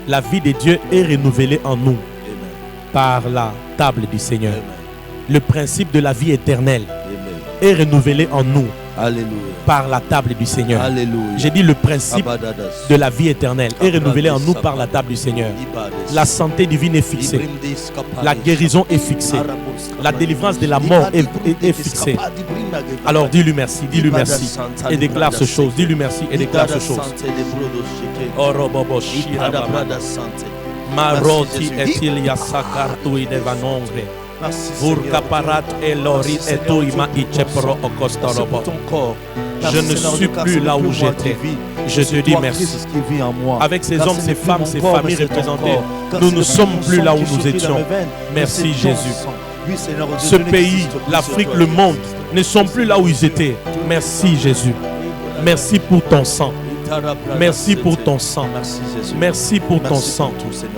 La vie de Dieu est renouvelée en nous. Amen. Par la table du Seigneur. Amen. Le principe de la vie éternelle est renouvelé en nous. Alléluia. Par la table du Seigneur. Alléluia. J'ai dit le principe de la vie éternelle est renouvelé en nous par la table du Seigneur. La santé divine est fixée. La guérison est fixée. La délivrance de la mort est fixée. Alors dis-lui merci, dis-lui merci et déclare ce chose. Dis-lui merci et déclare ce chose. Maroti etil yasakartu idevanongre. Je ne suis plus là où j'étais. Je te dis merci. Avec ces hommes, ces femmes, ces familles représentées, nous ne sommes plus là où nous étions. Merci Jésus. Ce pays, l'Afrique, le monde ne sont plus là où ils étaient. Merci Jésus. Merci pour ton sang. Merci pour ton sang. Merci pour ton sang.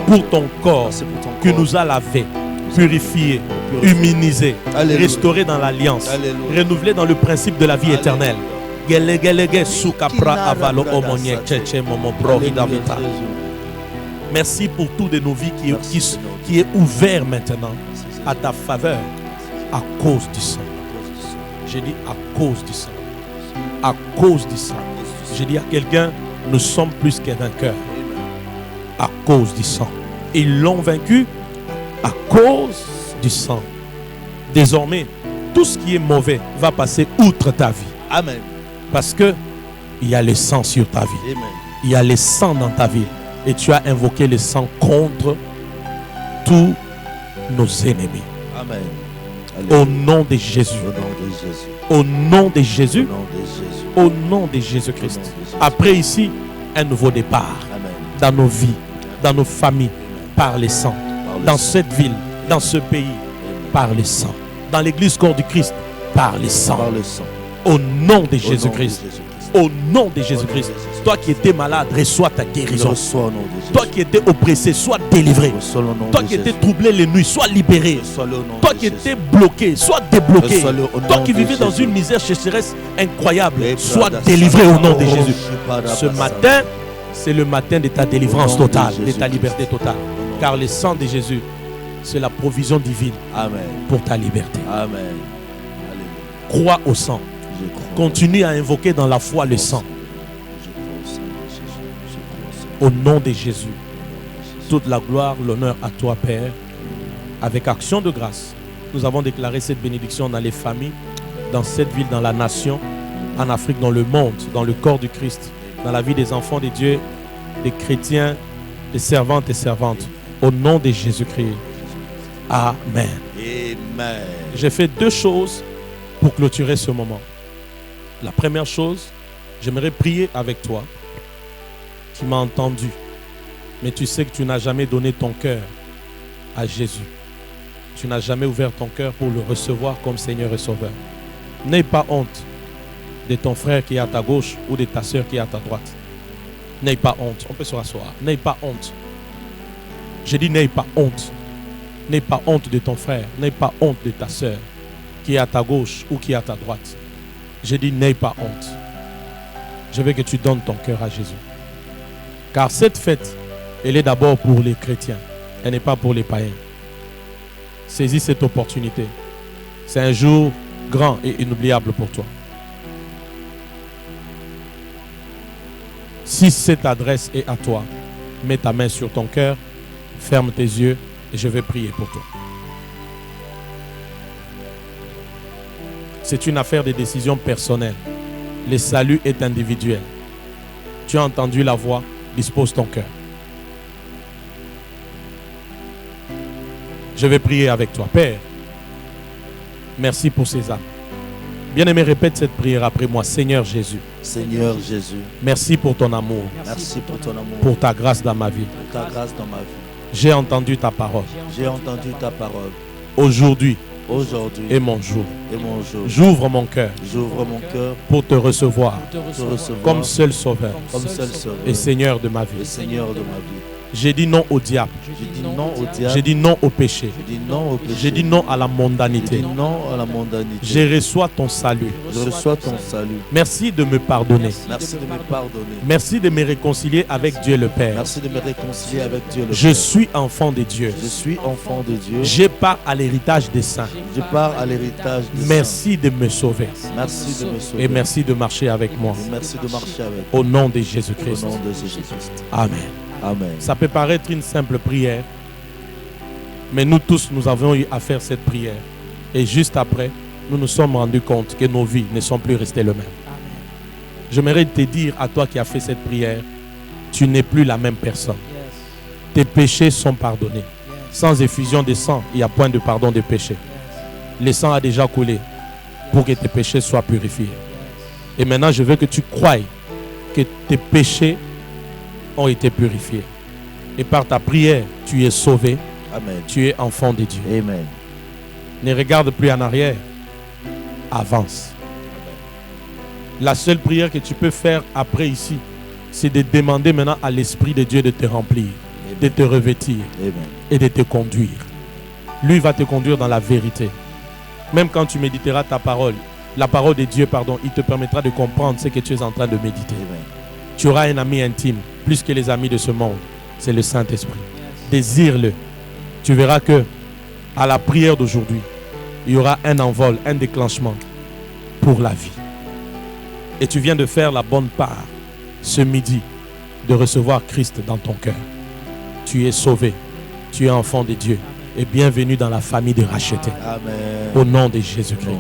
Pour ton corps que nous a lavé, purifié, immunisé, restauré dans l'alliance, renouvelé dans le principe de la vie éternelle. Merci pour tout de nos vies qui est ouvert maintenant à ta faveur à cause du sang. J'ai dit à cause du sang. À cause du sang. J'ai dit à quelqu'un, nous sommes plus qu'un vainqueur à cause du sang. Ils l'ont vaincu à cause du sang. Désormais, tout ce qui est mauvais va passer outre ta vie. Amen. Parce que il y a le sang sur ta vie. Amen. Il y a le sang dans ta vie. Et tu as invoqué le sang contre tous nos ennemis. Amen. Au nom de Jésus. Au nom de Jésus. Au nom de Jésus-Christ. Après ici, un nouveau départ. Amen. Dans nos vies, dans nos familles, par le sang. Dans cette ville, dans ce pays, par le sang. Dans l'église corps du Christ, par le sang. Au nom de Jésus-Christ. Au nom de Jésus-Christ. Toi qui étais malade, reçois ta guérison. Toi qui étais oppressé, sois délivré. Toi qui étais troublé les nuits, sois libéré. Toi qui étais bloqué, sois débloqué. Toi qui vivais dans une misère sécheresse incroyable, sois délivré au nom de Jésus. Ce matin, c'est le matin de ta délivrance totale, de ta liberté totale. Car le sang de Jésus, c'est la provision divine pour ta liberté. Amen. Crois au sang. Continue à invoquer dans la foi le sang. Au nom de Jésus, toute la gloire, l'honneur à toi, Père. Avec action de grâce, nous avons déclaré cette bénédiction dans les familles, dans cette ville, dans la nation, en Afrique, dans le monde, dans le corps du Christ, dans la vie des enfants de Dieu, des chrétiens, des servantes et servantes. Au nom de Jésus-Christ. Amen. Amen. J'ai fait deux choses pour clôturer ce moment. La première chose, j'aimerais prier avec toi qui m'as entendu. Mais tu sais que tu n'as jamais donné ton cœur à Jésus. Tu n'as jamais ouvert ton cœur pour le recevoir comme Seigneur et Sauveur. N'aie pas honte de ton frère qui est à ta gauche ou de ta soeur qui est à ta droite. N'aie pas honte. On peut se rasseoir. N'aie pas honte. J'ai dit n'aie pas honte. N'aie pas honte de ton frère. N'aie pas honte de ta soeur qui est à ta gauche ou qui est à ta droite. J'ai dit n'aie pas honte. Je veux que tu donnes ton cœur à Jésus. Car cette fête, elle est d'abord pour les chrétiens. Elle n'est pas pour les païens. Saisis cette opportunité. C'est un jour grand et inoubliable pour toi. Si cette adresse est à toi, mets ta main sur ton cœur, ferme tes yeux et je vais prier pour toi. C'est une affaire de décision personnelle. Le salut est individuel. Tu as entendu la voix, dispose ton cœur. Je vais prier avec toi. Père, merci pour ces âmes. Bien-aimé, répète cette prière après moi. Seigneur Jésus. Seigneur Jésus. Merci pour ton amour. Merci pour ton amour. Pour ta grâce dans ma vie. Pour ta grâce dans ma vie. J'ai entendu ta parole. J'ai entendu ta parole. Aujourd'hui est mon jour. J'ouvre mon cœur. J'ouvre mon cœur pour te recevoir, comme seul sauveur, et Seigneur de ma vie. J'ai dit non au diable. J'ai dit non au péché. J'ai dit non à la mondanité. Je reçois ton salut. Merci de me pardonner. Merci de me réconcilier avec Dieu le Père. Je suis enfant de Dieu. Je pars à l'héritage des saints. Merci de me sauver. Et merci de marcher avec moi. Au nom de Jésus-Christ. Amen. Amen. Ça peut paraître une simple prière, mais nous tous, nous avons eu à faire cette prière. Et juste après, nous nous sommes rendus compte que nos vies ne sont plus restées les mêmes. J'aimerais te dire à toi qui as fait cette prière, tu n'es plus la même personne. Tes péchés sont pardonnés. Sans effusion de sang, il n'y a point de pardon des péchés. Le sang a déjà coulé pour que tes péchés soient purifiés. Et maintenant, je veux que tu croies que tes péchés ont été purifiés. Et par ta prière, tu es sauvé. Amen. Tu es enfant de Dieu. Amen. Ne regarde plus en arrière. Avance. La seule prière que tu peux faire après ici, c'est de demander maintenant à l'Esprit de Dieu de te remplir, Amen. De te revêtir, Amen. Et de te conduire. Lui va te conduire dans la vérité. Même quand tu méditeras ta parole, la parole de Dieu, il te permettra de comprendre ce que tu es en train de méditer. Amen. Tu auras un ami intime, plus que les amis de ce monde. C'est le Saint-Esprit. Désire-le. Tu verras que à la prière d'aujourd'hui, il y aura un envol, un déclenchement pour la vie. Et tu viens de faire la bonne part ce midi de recevoir Christ dans ton cœur. Tu es sauvé. Tu es enfant de Dieu. Et bienvenue dans la famille des rachetés. Amen. Au nom de Jésus-Christ.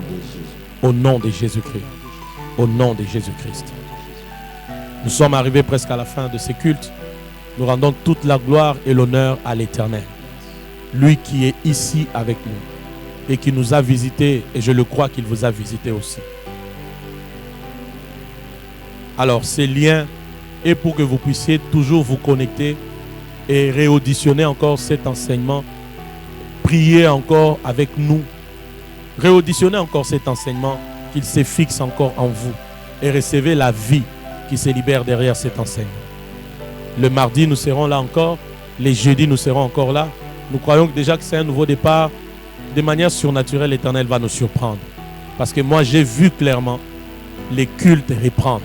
Au nom de Jésus-Christ. Au nom de Jésus-Christ. Nous sommes arrivés presque à la fin de ces cultes. Nous rendons toute la gloire et l'honneur à l'Éternel. Lui qui est ici avec nous et qui nous a visités, et je le crois qu'il vous a visités aussi. Alors, ces liens est pour que vous puissiez toujours vous connecter et réauditionner encore cet enseignement. Prier encore avec nous. Réauditionner encore cet enseignement, qu'il se fixe encore en vous. Et recevez la vie qui se libère derrière cet enseignement. Le mardi, nous serons là encore. Les jeudis, nous serons encore là. Nous croyons déjà que c'est un nouveau départ. De manière surnaturelle, l'Éternel va nous surprendre. Parce que moi, j'ai vu clairement les cultes reprendre.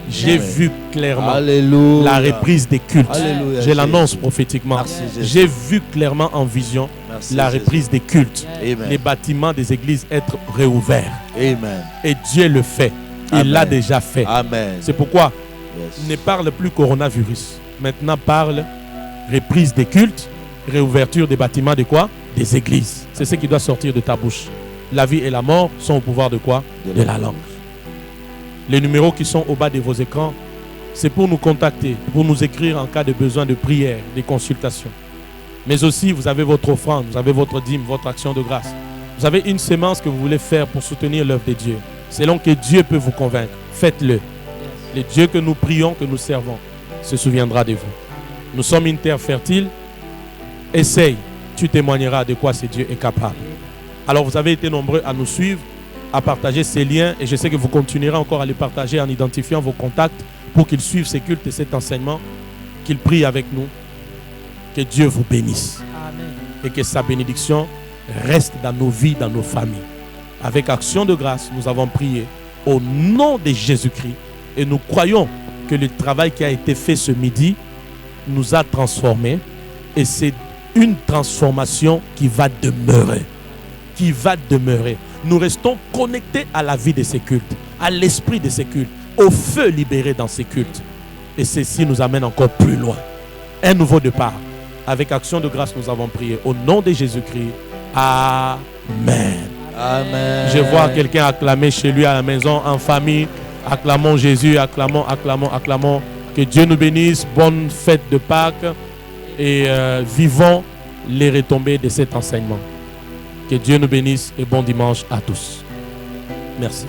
J'ai vu clairement Alléluia. La reprise des cultes. Alléluia. Je l'annonce prophétiquement. J'ai vu clairement en vision la reprise des cultes. Amen. Les bâtiments des églises être réouverts. Amen. Et Dieu le fait. Il l'a déjà fait. Amen. C'est pourquoi ne parle plus coronavirus. Maintenant parle reprise des cultes, réouverture des bâtiments de quoi? Des églises. C'est ce qui doit sortir de ta bouche. La vie et la mort sont au pouvoir de quoi? De la langue. Les numéros qui sont au bas de vos écrans, c'est pour nous contacter, pour nous écrire en cas de besoin de prière, de consultation. Mais aussi, vous avez votre offrande, vous avez votre dîme, votre action de grâce. Vous avez une sémence que vous voulez faire pour soutenir l'œuvre de Dieu. Selon que Dieu peut vous convaincre, faites-le. Le Dieu que nous prions, que nous servons, se souviendra de vous. Nous sommes une terre fertile. Essaye, tu témoigneras de quoi ce Dieu est capable. Alors vous avez été nombreux à nous suivre, à partager ces liens, et je sais que vous continuerez encore à les partager en identifiant vos contacts pour qu'ils suivent ces cultes et cet enseignement, qu'ils prient avec nous. Que Dieu vous bénisse. Amen. Et que sa bénédiction reste dans nos vies, dans nos familles. Avec action de grâce, nous avons prié au nom de Jésus-Christ et nous croyons que le travail qui a été fait ce midi nous a transformés et c'est une transformation qui va demeurer. Qui va demeurer. Nous restons connectés à la vie de ces cultes, à l'esprit de ces cultes, au feu libéré dans ces cultes. Et ceci nous amène encore plus loin. Un nouveau départ. Avec action de grâce, nous avons prié. Au nom de Jésus-Christ. Amen. Amen. Je vois quelqu'un acclamer chez lui à la maison, en famille. Acclamons Jésus, acclamons, acclamons, acclamons. Que Dieu nous bénisse. Bonne fête de Pâques. Et vivons les retombées de cet enseignement. Que Dieu nous bénisse et bon dimanche à tous. Merci.